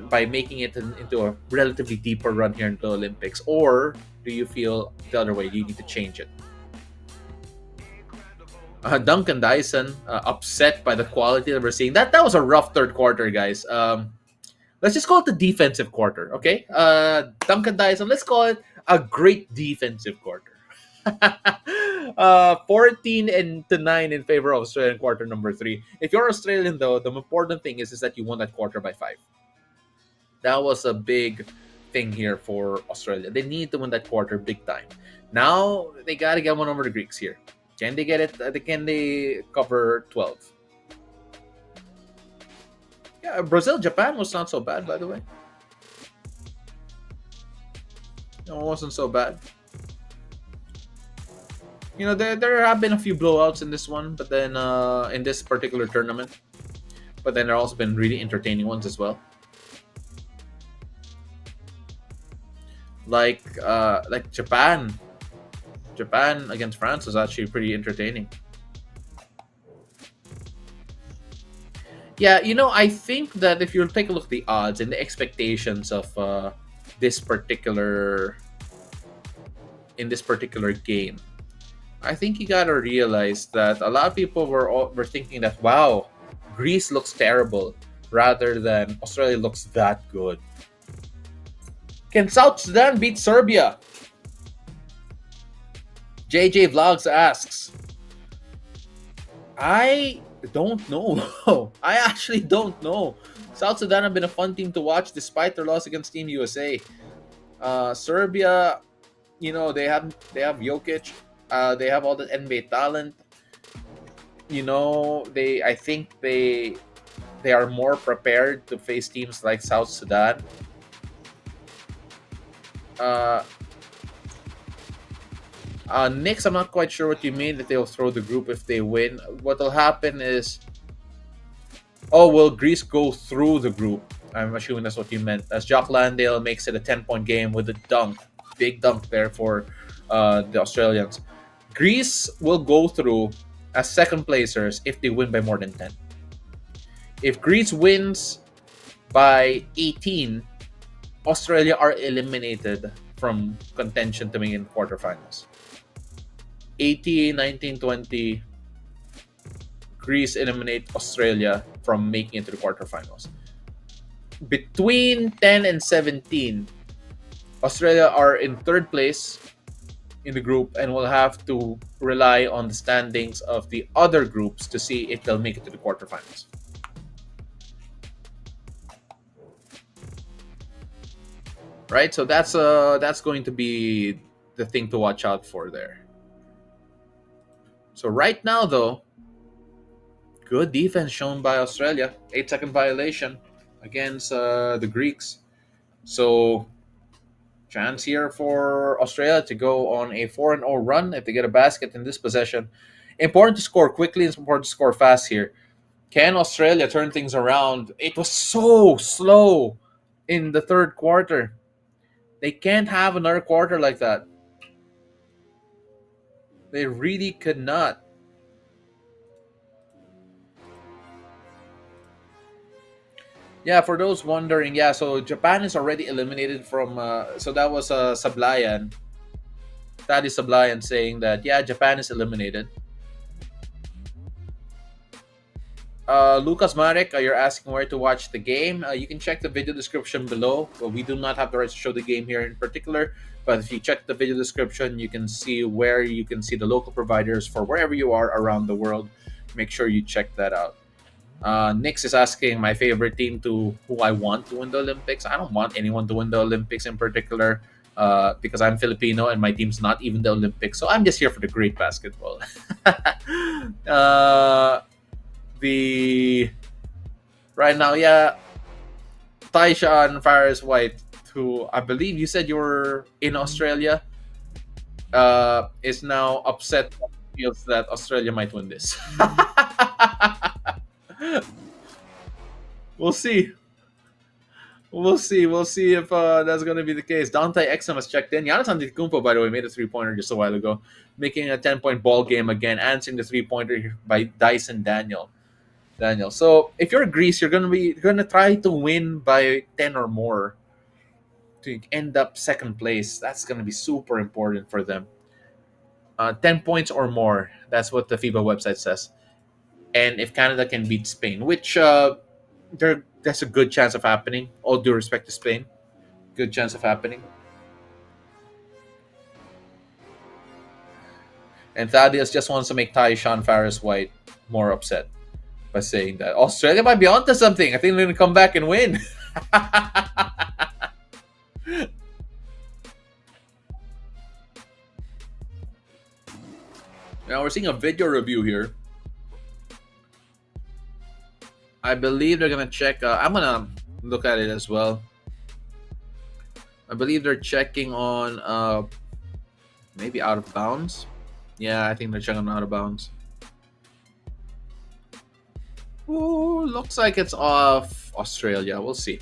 by making it into a relatively deeper run here into the Olympics? Or do you feel the other way? You need to change it? Duncan Dyson, upset by the quality that we're seeing. That was a rough third quarter, guys. Let's just call it the defensive quarter, okay? Duncan Dyson, let's call it a great defensive quarter. 14 and to 9 in favor of Australian quarter number 3. If you're Australian, though, the important thing is that you won that quarter by 5. That was a big thing here for Australia. They need to win that quarter big time. Now they got to get one over the Greeks here. Can they get it? Can they cover 12? Yeah, Brazil, Japan was not so bad, by the way. No, it wasn't so bad. You know, there have been a few blowouts in this one, but then in this particular tournament. But then there also been really entertaining ones as well. Like Japan. Japan against France was actually pretty entertaining. Yeah, you know, I think that if you take a look at the odds and the expectations of this particular game, I think you gotta realize that a lot of people were thinking that, wow, Greece looks terrible, rather than Australia looks that good. Can South Sudan beat Serbia? JJ Vlogs asks. I don't know. I actually don't know. South Sudan have been a fun team to watch despite their loss against Team USA. Serbia, you know, they have Jokic. They have all the NBA talent. You know, I think they are more prepared to face teams like South Sudan. Knicks, I'm not quite sure what you mean that they'll throw the group if they win. What will happen is, will Greece go through the group? I'm assuming that's what you meant. As Jock Landale makes it a 10-point game with a dunk. Big dunk there for the Australians. Greece will go through as second placers if they win by more than 10. If Greece wins by 18, Australia are eliminated from contention to make in quarterfinals. 18, 19, 20, Greece eliminate Australia from making it to the quarterfinals. Between 10 and 17, Australia are in third place in the group and will have to rely on the standings of the other groups to see if they'll make it to the quarterfinals. Right, so that's going to be the thing to watch out for there. So right now, though, good defense shown by Australia. 8-second violation against the Greeks. So chance here for Australia to go on a 4-0 run if they get a basket in this possession. Important to score quickly. It's important to score fast here. Can Australia turn things around? It was so slow in the third quarter. They can't have another quarter like that. They really could not. Yeah, for those wondering, yeah, so Japan is already eliminated from, so that was Sablayan. That is Sablayan saying that, yeah, Japan is eliminated. Lucas Marek, you're asking where to watch the game. You can check the video description below. Well, we do not have the rights to show the game here in particular, but if you check the video description, you can see where you can see the local providers for wherever you are around the world. Make sure you check that out. Nix is asking my favorite team to who I want to win the Olympics. I don't want anyone to win the Olympics in particular because I'm Filipino and my team's not even the Olympics. So I'm just here for the great basketball. Right now, yeah, Taisha and Faris White, who I believe you said you were in Australia, is now upset. Feels that Australia might win this. We'll see. We'll see. We'll see if that's going to be the case. Dante Exum has checked in. Giannis Antetokounmpo, by the way, made a three-pointer just a while ago, making a 10-point ball game again, answering the three-pointer by Dyson Daniel. So if you're Greece, you're gonna try to win by 10 or more to end up second place. That's gonna be super important for them. 10 points or more. That's what the FIBA website says. And if Canada can beat Spain, which that's a good chance of happening. All due respect to Spain, good chance of happening. And Thaddeus just wants to make Sean Farris White more upset by saying that Australia might be onto something. I think they're gonna come back and win. Now we're seeing a video review here. I believe they're gonna check. I'm gonna look at it as well. I believe they're checking on maybe out of bounds. Yeah, I think they're checking on out of bounds. Ooh, looks like it's off Australia. We'll see.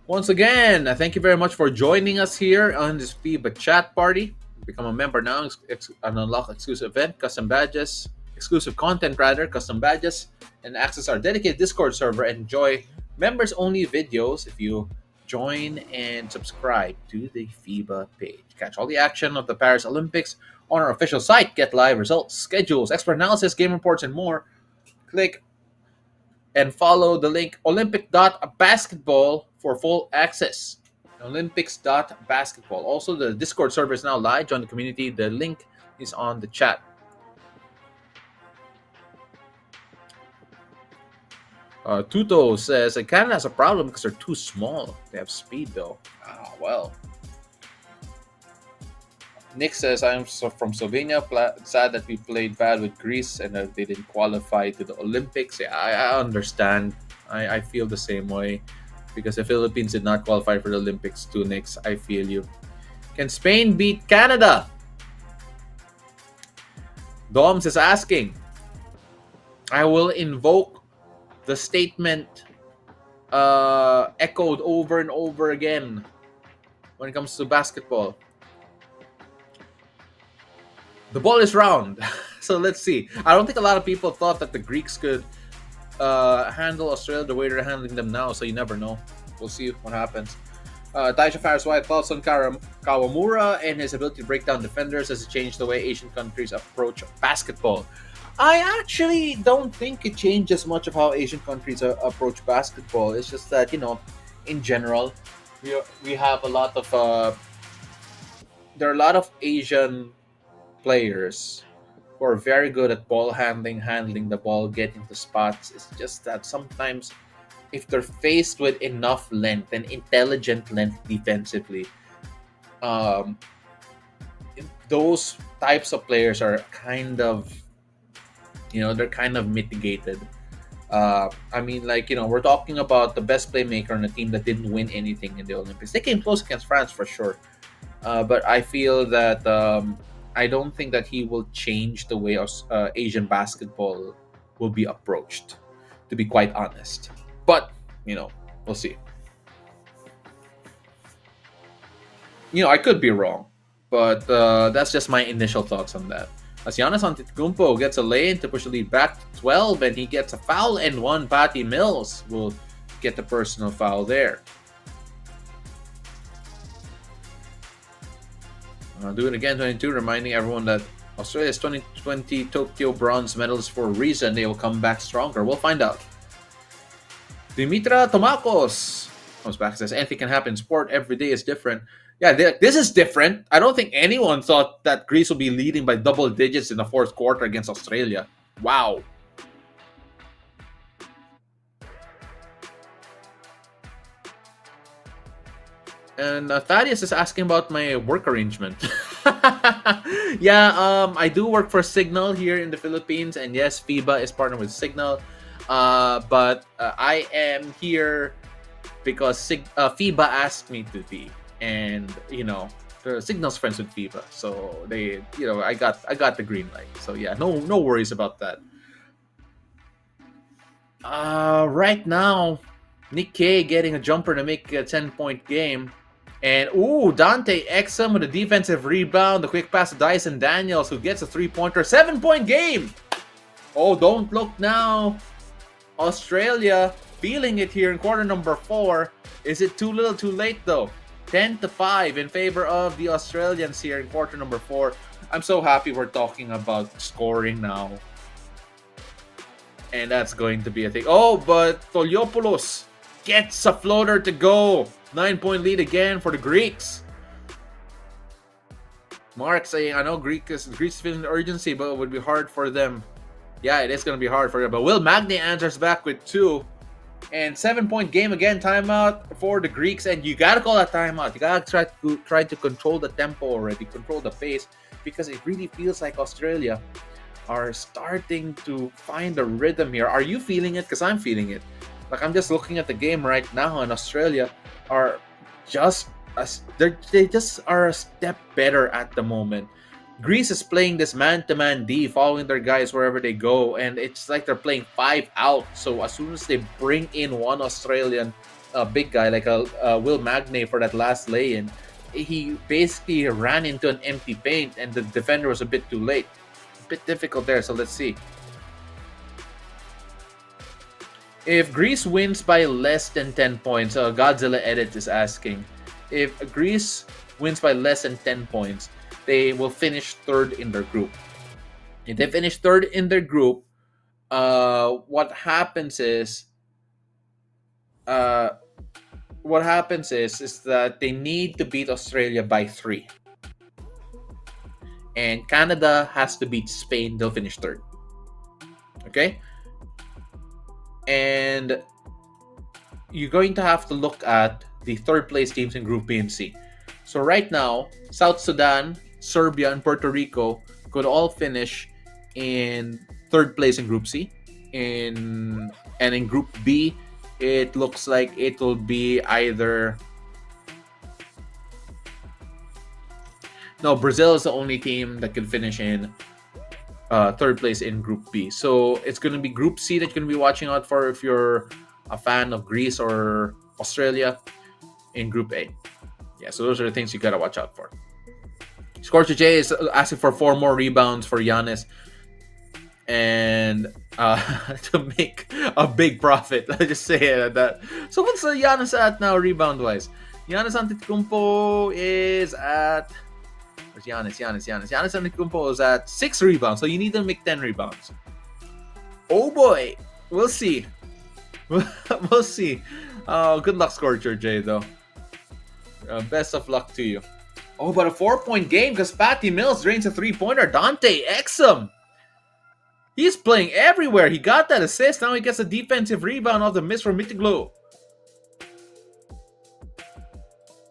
Once again, thank you very much for joining us here on this FIBA chat party. Become a member now and unlock exclusive event, custom badges, exclusive content rather, custom badges, and access our dedicated Discord server and enjoy members-only videos if you join and subscribe to the FIBA page. Catch all the action of the Paris Olympics on our official site. Get live results, schedules, expert analysis, game reports, and more. Click and follow the link olympic.basketball for full access. Olympics.basketball. Also, the Discord server is now live. Join the community. The link is on the chat. Tuto says Canada has a problem because they're too small. They have speed though. Oh, well. Nick says, I'm from Slovenia. Sad that we played bad with Greece and that they didn't qualify to the Olympics. Yeah, I understand. I feel the same way because the Philippines did not qualify for the Olympics too, Nick. I feel you. Can Spain beat Canada? Doms is asking. I will invoke the statement echoed over and over again when it comes to basketball. The ball is round. So let's see. I don't think a lot of people thought that the Greeks could handle Australia the way they're handling them now, so you never know. We'll see what happens. Taisha Farris White thoughts on Kawamura and his ability to break down defenders as it changed the way Asian countries approach basketball. I actually don't think it changes much of how Asian countries approach basketball. It's just that, in general, we have a lot of there are a lot of Asian players who are very good at ball handling the ball, getting to spots. It's just that sometimes if they're faced with enough length and intelligent length defensively, those types of players are kind of, they're kind of mitigated. We're talking about the best playmaker on a team that didn't win anything in the Olympics. They came close against France for sure. But I feel that I don't think that he will change the way Asian basketball will be approached, to be quite honest. But, we'll see. I could be wrong, but that's just my initial thoughts on that. As Giannis Antetokounmpo gets a lane to push the lead back to 12, and he gets a foul and one. Patty Mills will get the personal foul there. Do it again, 22, reminding everyone that Australia's 2020 Tokyo bronze medalists for a reason. They will come back stronger. We'll find out. Dimitra Tomakos comes back and says, anything can happen in sport. Every day is different. Yeah, this is different. I don't think anyone thought that Greece would be leading by double digits in the fourth quarter against Australia. Wow. And Thaddeus is asking about my work arrangement. Yeah, I do work for Signal here in the Philippines. And yes, FIBA is partnered with Signal. But I am here because FIBA asked me to be. And, the Signal's friends with FIBA. So they, I got the green light. So yeah, no worries about that. Right now, Nick Kay getting a jumper to make a 10-point game. And, ooh, Dante Exum with a defensive rebound. The quick pass to Dyson Daniels, who gets a 3-pointer. 7-point game! Oh, don't look now. Australia feeling it here in quarter number 4. Is it too little too late, though? 10-5 in favor of the Australians here in quarter number 4. I'm so happy we're talking about scoring now. And that's going to be a thing. Oh, but Toliopoulos gets a floater to go. 9-point lead again for the Greeks. Mark saying, I know Greece is feeling the urgency, but it would be hard for them. Yeah, it is going to be hard for them. But Will Magne answers back with 2. And 7-point game again, timeout for the Greeks. And you got to call that timeout. You got to try to control the tempo already, control the pace. Because it really feels like Australia are starting to find a rhythm here. Are you feeling it? Because I'm feeling it. Like, I'm just looking at the game right now, and Australia are just they just are a step better at the moment. Greece is playing this man-to-man D, following their guys wherever they go, and it's like they're playing 5 out. So as soon as they bring in one Australian big guy like a Will Magne for that last lay-in, he basically ran into an empty paint, and the defender was a bit too late. A bit difficult there, so let's see. If Greece wins by less than 10 points, Godzilla Edit is asking, if Greece wins by less than 10 points, they will finish 3rd in their group. If they finish 3rd in their group, what happens is that they need to beat Australia by 3. And Canada has to beat Spain. They'll finish 3rd. Okay? And you're going to have to look at the 3rd place teams in Group B and C. So right now, South Sudan, Serbia, and Puerto Rico could all finish in 3rd place in Group C. And in Group B, it looks like it will be either... No, Brazil is the only team that can finish in 3rd place in Group B. So it's going to be Group C that you're going to be watching out for if you're a fan of Greece or Australia in Group A. Yeah, so those are the things you got to watch out for. Scorcher J is asking for 4 more rebounds for Giannis and to make a big profit. Let's just say that. So what's Giannis at now rebound-wise? Giannis Antetokounmpo is at... Where's Giannis? Giannis Antetokounmpo is at 6 rebounds, so you need to make 10 rebounds. Oh boy! We'll see. We'll see. Good luck, Scorcher J, though. Best of luck to you. Oh, but a 4-point game because Patty Mills drains a 3-pointer. Dante Exum. He's playing everywhere. He got that assist. Now he gets a defensive rebound off the miss from Mitiglo.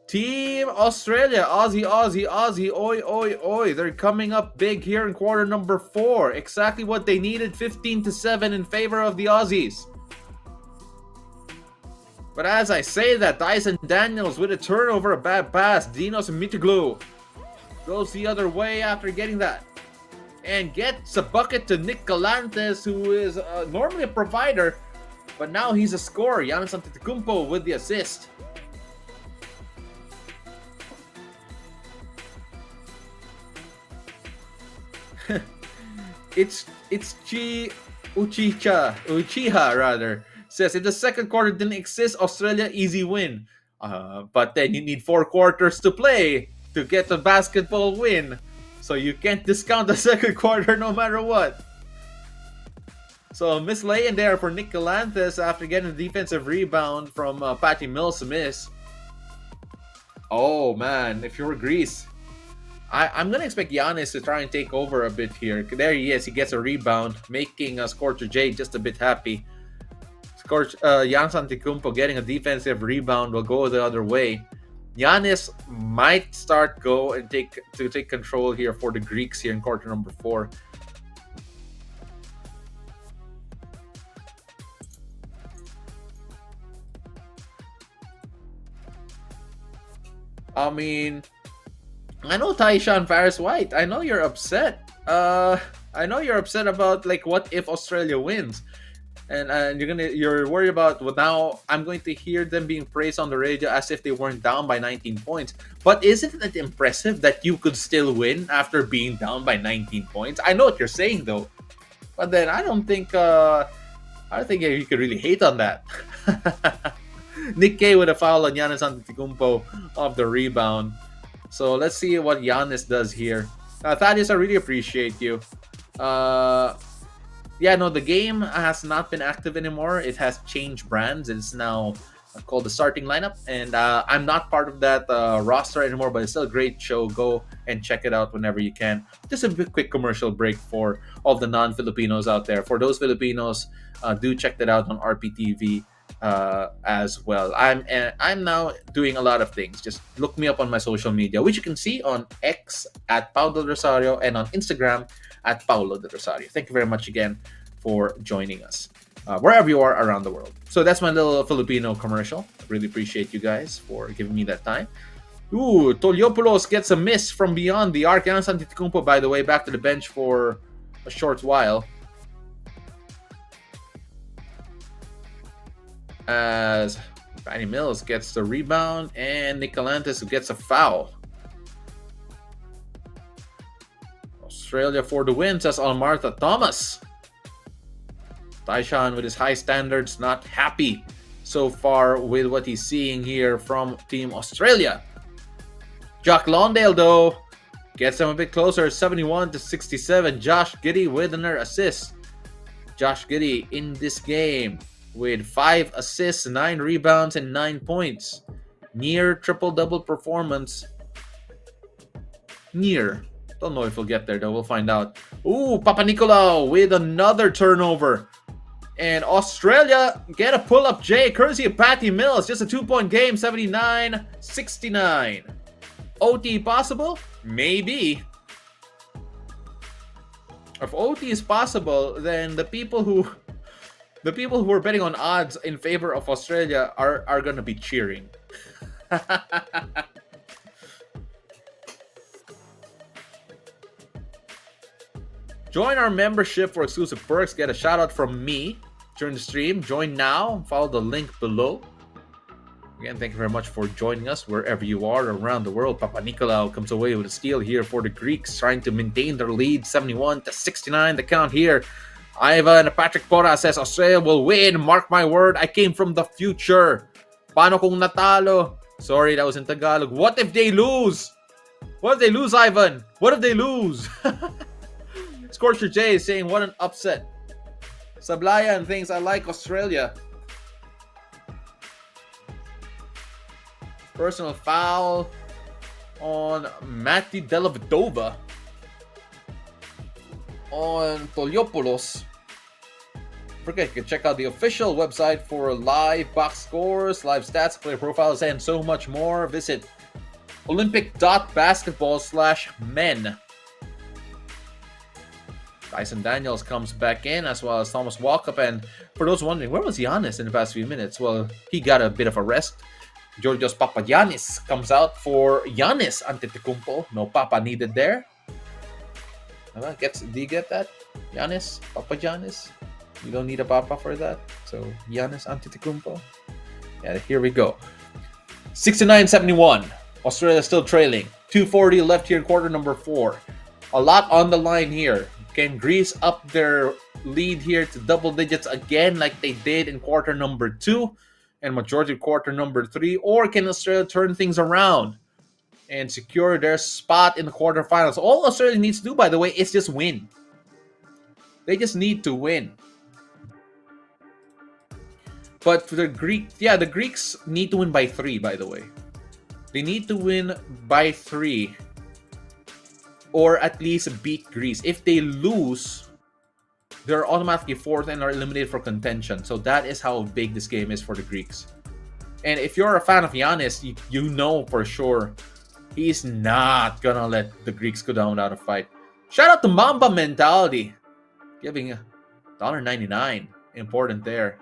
Team Australia. Aussie. Oi. They're coming up big here in quarter number 4. Exactly what they needed. 15-7 in favor of the Aussies. But as I say that, Dyson Daniels with a turnover, a bad pass. Dinos Mitiglu goes the other way after getting that. And gets a bucket to Nick Galantes, who is normally a provider, but now he's a scorer. Giannis Antetokounmpo with the assist. It's Uchiha rather. Says, if the second quarter didn't exist, Australia easy win. But then you need 4 quarters to play to get the basketball win. So you can't discount the second quarter no matter what. So miss lay in there for Nick Galantes after getting a defensive rebound from Patty Mills miss. Oh man, if you're Greece, I'm going to expect Giannis to try and take over a bit here. There he is. He gets a rebound, making Scorcher J just a bit happy. Giannis Antetokounmpo getting a defensive rebound will go the other way. Giannis might take control here for the Greeks here in quarter number 4. I mean, I know Taishan Faris White. I know you're upset. I know you're upset about like what if Australia wins. And you're worried about, well, now I'm going to hear them being praised on the radio as if they weren't down by 19 points. But isn't it impressive that you could still win after being down by 19 points? I know what you're saying though, but then I don't think you could really hate on that. Nick K with a foul on Giannis Antetokounmpo off the rebound. So let's see what Giannis does here. Thaddeus, I really appreciate you. Yeah, no, the game has not been active anymore. It has changed brands. It's now called the starting lineup, and I'm not part of that roster anymore, but it's still a great show. Go and check it out whenever you can. Just a quick commercial break for all the non-Filipinos out there. For those Filipinos, do check that out on RPTV as well. I'm now doing a lot of things. Just look me up on my social media, which you can see on X at Paulo Del Rosario and on Instagram at Paulo Del Rosario. Thank you very much again for joining us wherever you are around the world. So that's my little Filipino commercial. I really appreciate you guys for giving me that time. Ooh, Toliopoulos gets a miss from beyond the arc. Giannis Antetokounmpo, by the way, back to the bench for a short while. As Patty Mills gets the rebound and Nicolantis gets a foul. Australia for the win, says Almartha Thomas. Taishan with his high standards, not happy so far with what he's seeing here from Team Australia. Jack Lawndale, though, gets them a bit closer, 71-67. Josh Giddey with another assist. Josh Giddey in this game with 5 assists, 9 rebounds, and 9 points. Near triple-double performance. Near. Don't know if we'll get there, though. We'll find out. Ooh, Papanicolaou with another turnover. And Australia get a pull-up J, courtesy of Patty Mills. Just a 2-point game, 79-69. OT possible? Maybe. If OT is possible, then the people who are betting on odds in favor of Australia are going to be cheering. Join our membership for exclusive perks. Get a shout out from me during the stream. Join now. Follow the link below. Again, thank you very much for joining us wherever you are around the world. Papanicolaou comes away with a steal here for the Greeks, trying to maintain their lead, 71-69. The count here. Ivan Patrick Porra says Australia will win. Mark my word, I came from the future. Paano kung natalo? Sorry, that was in Tagalog. What if they lose? What if they lose, Ivan? What if they lose? Scorcher J is saying, what an upset. Sablaya and things, I like Australia. Personal foul on Mati Dellavedova on Toliopoulos. Forget, you can check out the official website for live box scores, live stats, player profiles, and so much more. Visit olympic.basketball/men. Tyson Daniels comes back in, as well as Thomas Walkup. And for those wondering, where was Giannis in the past few minutes? Well, he got a bit of a rest. Georgios Papagiannis comes out for Giannis Antetokounmpo. No Papa needed there. Do you get that? Giannis, Papagiannis. You don't need a Papa for that. So Giannis Antetokounmpo. Yeah, here we go. 69-71. Australia still trailing. 2:40 left here in quarter number 4. A lot on the line here. Can Greece up their lead here to double digits again like they did in quarter number 2 and majority of quarter number 3? Or can Australia turn things around and secure their spot in the quarterfinals? All Australia needs to do, by the way, is just win. They just need to win. But for the Greeks need to win by 3, by the way. They need to win by 3. Or at least beat Greece. If they lose, they're automatically 4th and are eliminated for contention. So that is how big this game is for the Greeks. And if you're a fan of Giannis, you know for sure he's not gonna let the Greeks go down without a fight. Shout out to Mamba Mentality. Giving $1.99. Important there.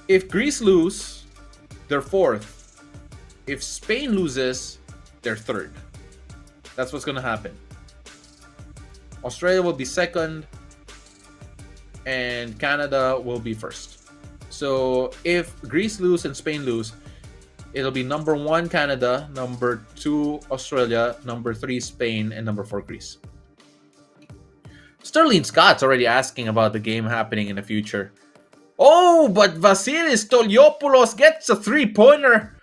If Greece lose, they're 4th. If Spain loses, they're 3rd. That's what's going to happen. Australia will be second, and Canada will be first. So if Greece lose and Spain lose, it'll be number 1 Canada, number 2 Australia, number 3 Spain, and number 4 Greece. Sterling Scott's already asking about the game happening in the future. Oh, but Vasilis Toliopoulos gets a 3-pointer.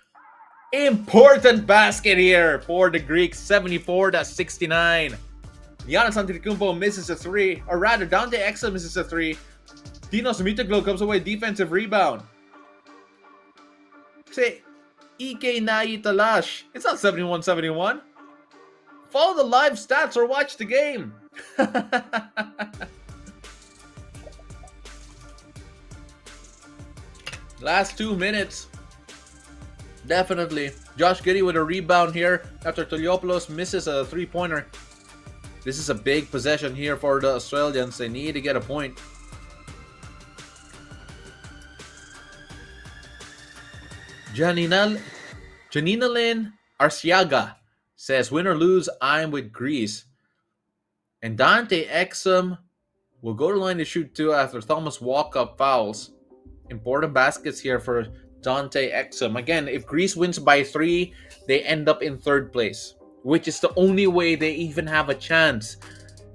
Important basket here for the Greeks, 74-69. Giannis Antetokounmpo misses a 3, or rather, Dante Exum misses a 3. Dinos Mitoglu comes away defensive rebound. Say, Ike Nai Talash. It's not 71-71. Follow the live stats or watch the game. Last 2 minutes. Definitely. Josh Giddey with a rebound here after Toliopoulos misses a 3-pointer. This is a big possession here for the Australians. They need to get a point. Janina Lynn Arciaga says, win or lose, I'm with Greece. And Dante Exum will go to line to shoot 2 after Thomas walk-up fouls. Important baskets here for Dante Exum. Again, if Greece wins by 3, they end up in 3rd place, which is the only way they even have a chance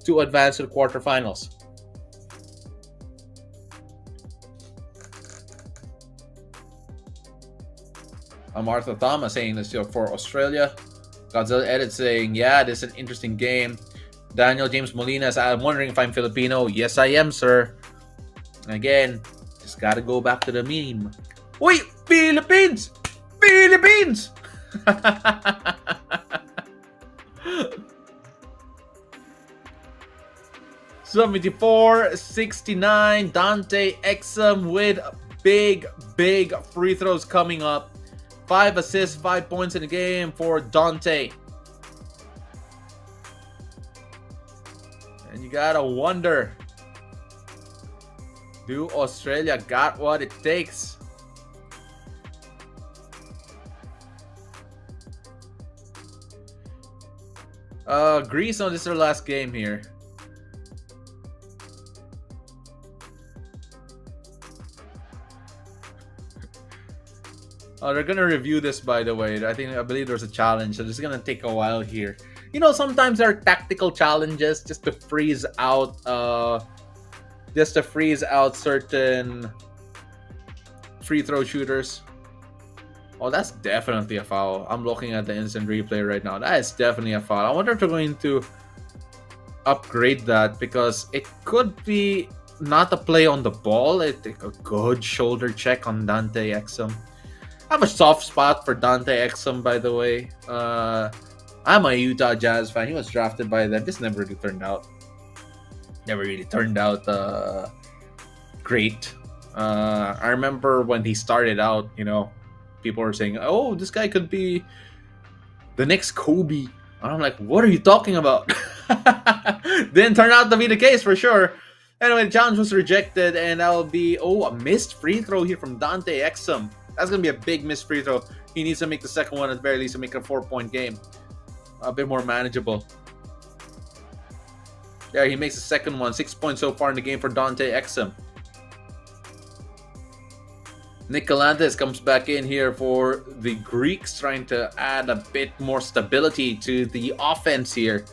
to advance to the quarterfinals. Martha Thomas saying this for Australia. Godzilla Edit saying, yeah, this is an interesting game. Daniel James Molina says, I'm wondering if I'm Filipino. Yes, I am, sir. And again, just gotta go back to the meme. Wait, Philippines! Philippines! 74-69. Dante Exum with big free throws coming up. 5 assists, 5 points in the game for Dante. And you gotta wonder, do Australia got what it takes? Greece, this is their last game here. They're gonna review this, by the way. I believe there's a challenge, so this is gonna take a while here. You know, sometimes there are tactical challenges just to freeze out, certain free throw shooters. Oh, that's definitely a foul. I'm looking at the instant replay right now. That is definitely a foul. I wonder if they're going to upgrade that, because it could be not a play on the ball. It's a good shoulder check on Dante Exum. I have a soft spot for Dante Exum, by the way. I'm a Utah Jazz fan. He was drafted by them. This never really turned out. Great. I remember when he started out, you know, people were saying, oh, this guy could be the next Kobe. And I'm like, what are you talking about? Didn't turn out to be the case for sure. Anyway, the challenge was rejected, and that will be, a missed free throw here from Dante Exum. That's going to be a big missed free throw. He needs to make the second one at the very least to make a 4-point game. A bit more manageable. Yeah, he makes the second one. 6 points so far in the game for Dante Exum. Nick Galantis comes back in here for the Greeks, trying to add a bit more stability to the offense here.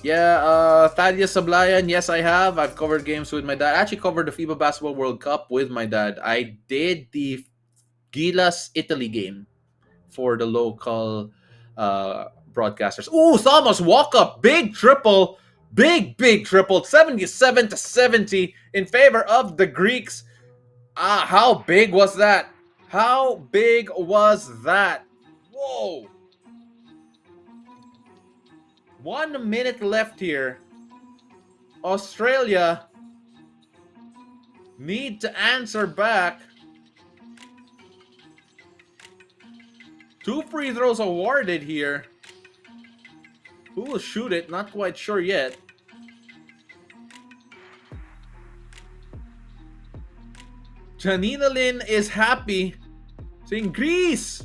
Yeah, Thaddeus Sablayan, yes, I have. I've covered games with my dad. I actually covered the FIBA Basketball World Cup with my dad. I did the Gilas Italy game for the local broadcasters. Ooh, Thomas walk-up. Big triple. Big triple. 77-70 in favor of the Greeks. How big was that? How big was that? Whoa. 1 minute left here. Australia need to answer back. 2 free throws awarded here. Who will shoot it? Not quite sure yet. Janina Lynn is happy, saying Greece.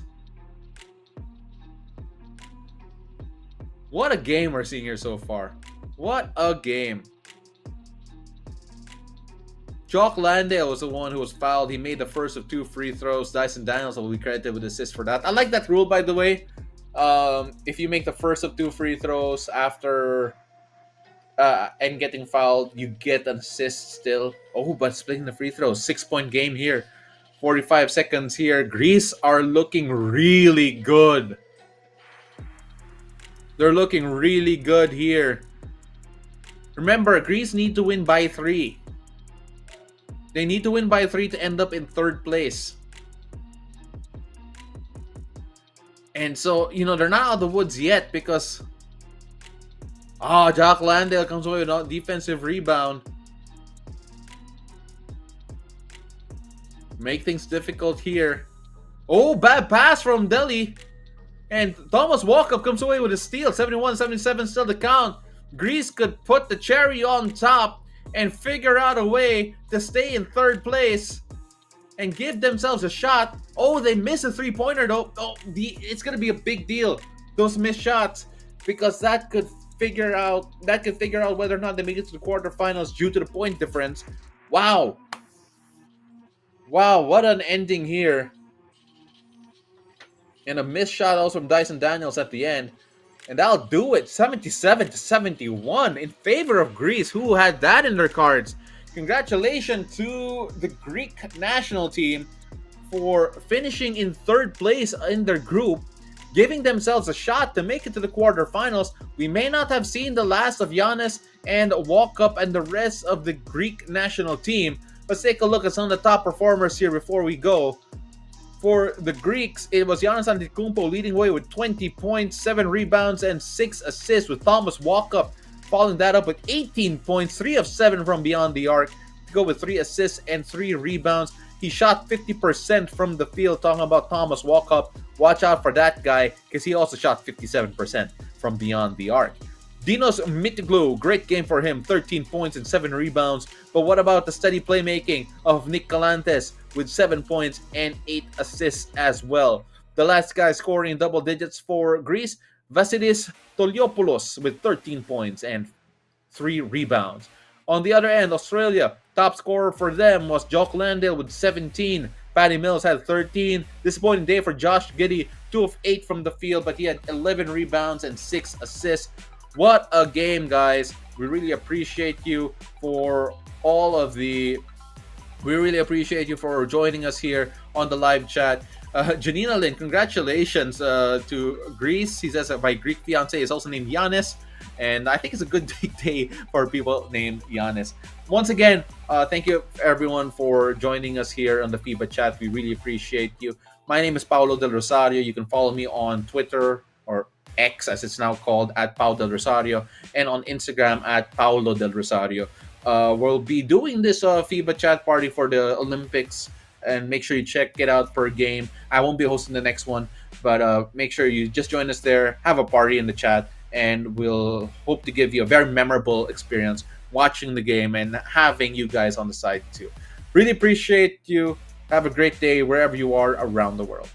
What a game we're seeing here so far. What a game. Jock Landale was the one who was fouled. He made the first of 2 free throws. Dyson Daniels will be credited with assist for that. I like that rule, by the way. If you make the first of 2 free throws after and getting fouled, you get an assist still. Oh, but splitting the free throws. 6-point game here. 45 seconds here. Greece are looking really good. They're looking really good here. Remember, Greece need to win by 3. They need to win by 3 to end up in 3rd place. And so, they're not out of the woods yet because... Jack Landale comes away with a defensive rebound. Make things difficult here. Oh, bad pass from Delhi. And Thomas Walkup comes away with a steal. 71-77 still to count. Greece could put the cherry on top and figure out a way to stay in 3rd place and give themselves a shot. Oh, they missed a 3-pointer though. It's gonna be a big deal, those missed shots, because that could figure out whether or not they make it to the quarterfinals due to the point difference. Wow, what an ending here. And a missed shot also from Dyson Daniels at the end. And that'll do it. 77-71 in favor of Greece, who had that in their cards. Congratulations to the Greek national team for finishing in 3rd place in their group, giving themselves a shot to make it to the quarterfinals. We may not have seen the last of Giannis and Walkup and the rest of the Greek national team. Let's take a look at some of the top performers here before we go. For the Greeks, it was Giannis Antetokounmpo leading away with 20 points, 7 rebounds, and 6 assists, with Thomas Walkup following that up with 18 points, 3 of 7 from beyond the arc, to go with 3 assists and 3 rebounds. He shot 50% from the field. Talking about Thomas Walkup, watch out for that guy because he also shot 57% from beyond the arc. Dinos Mitoglou, great game for him, 13 points and 7 rebounds. But what about the steady playmaking of Nick Galantes with 7 points and 8 assists as well? The last guy scoring in double digits for Greece, Vasilis Toliopoulos with 13 points and 3 rebounds. On the other end, Australia, top scorer for them was Jock Landale with 17. Patty Mills had 13. Disappointing day for Josh Giddey, 2 of 8 from the field, but he had 11 rebounds and 6 assists. What a game, guys. We really appreciate you for joining us here on the live chat. Janina Lynn, congratulations to Greece. He says that my Greek fiance is also named Giannis, and I think it's a good day for people named Giannis. Once again, thank you everyone for joining us here on the FIBA chat. We really appreciate you. My name is Paulo Del Rosario. You can follow me on Twitter, or X as it's now called, at Pau Del Rosario, and on Instagram at Paulo Del Rosario. We'll be doing this FIBA chat party for the Olympics, and make sure you check it out per game. I won't be hosting the next one, but make sure you just join us there, have a party in the chat, and we'll hope to give you a very memorable experience watching the game and having you guys on the side too. Really appreciate you. Have a great day wherever you are around the world.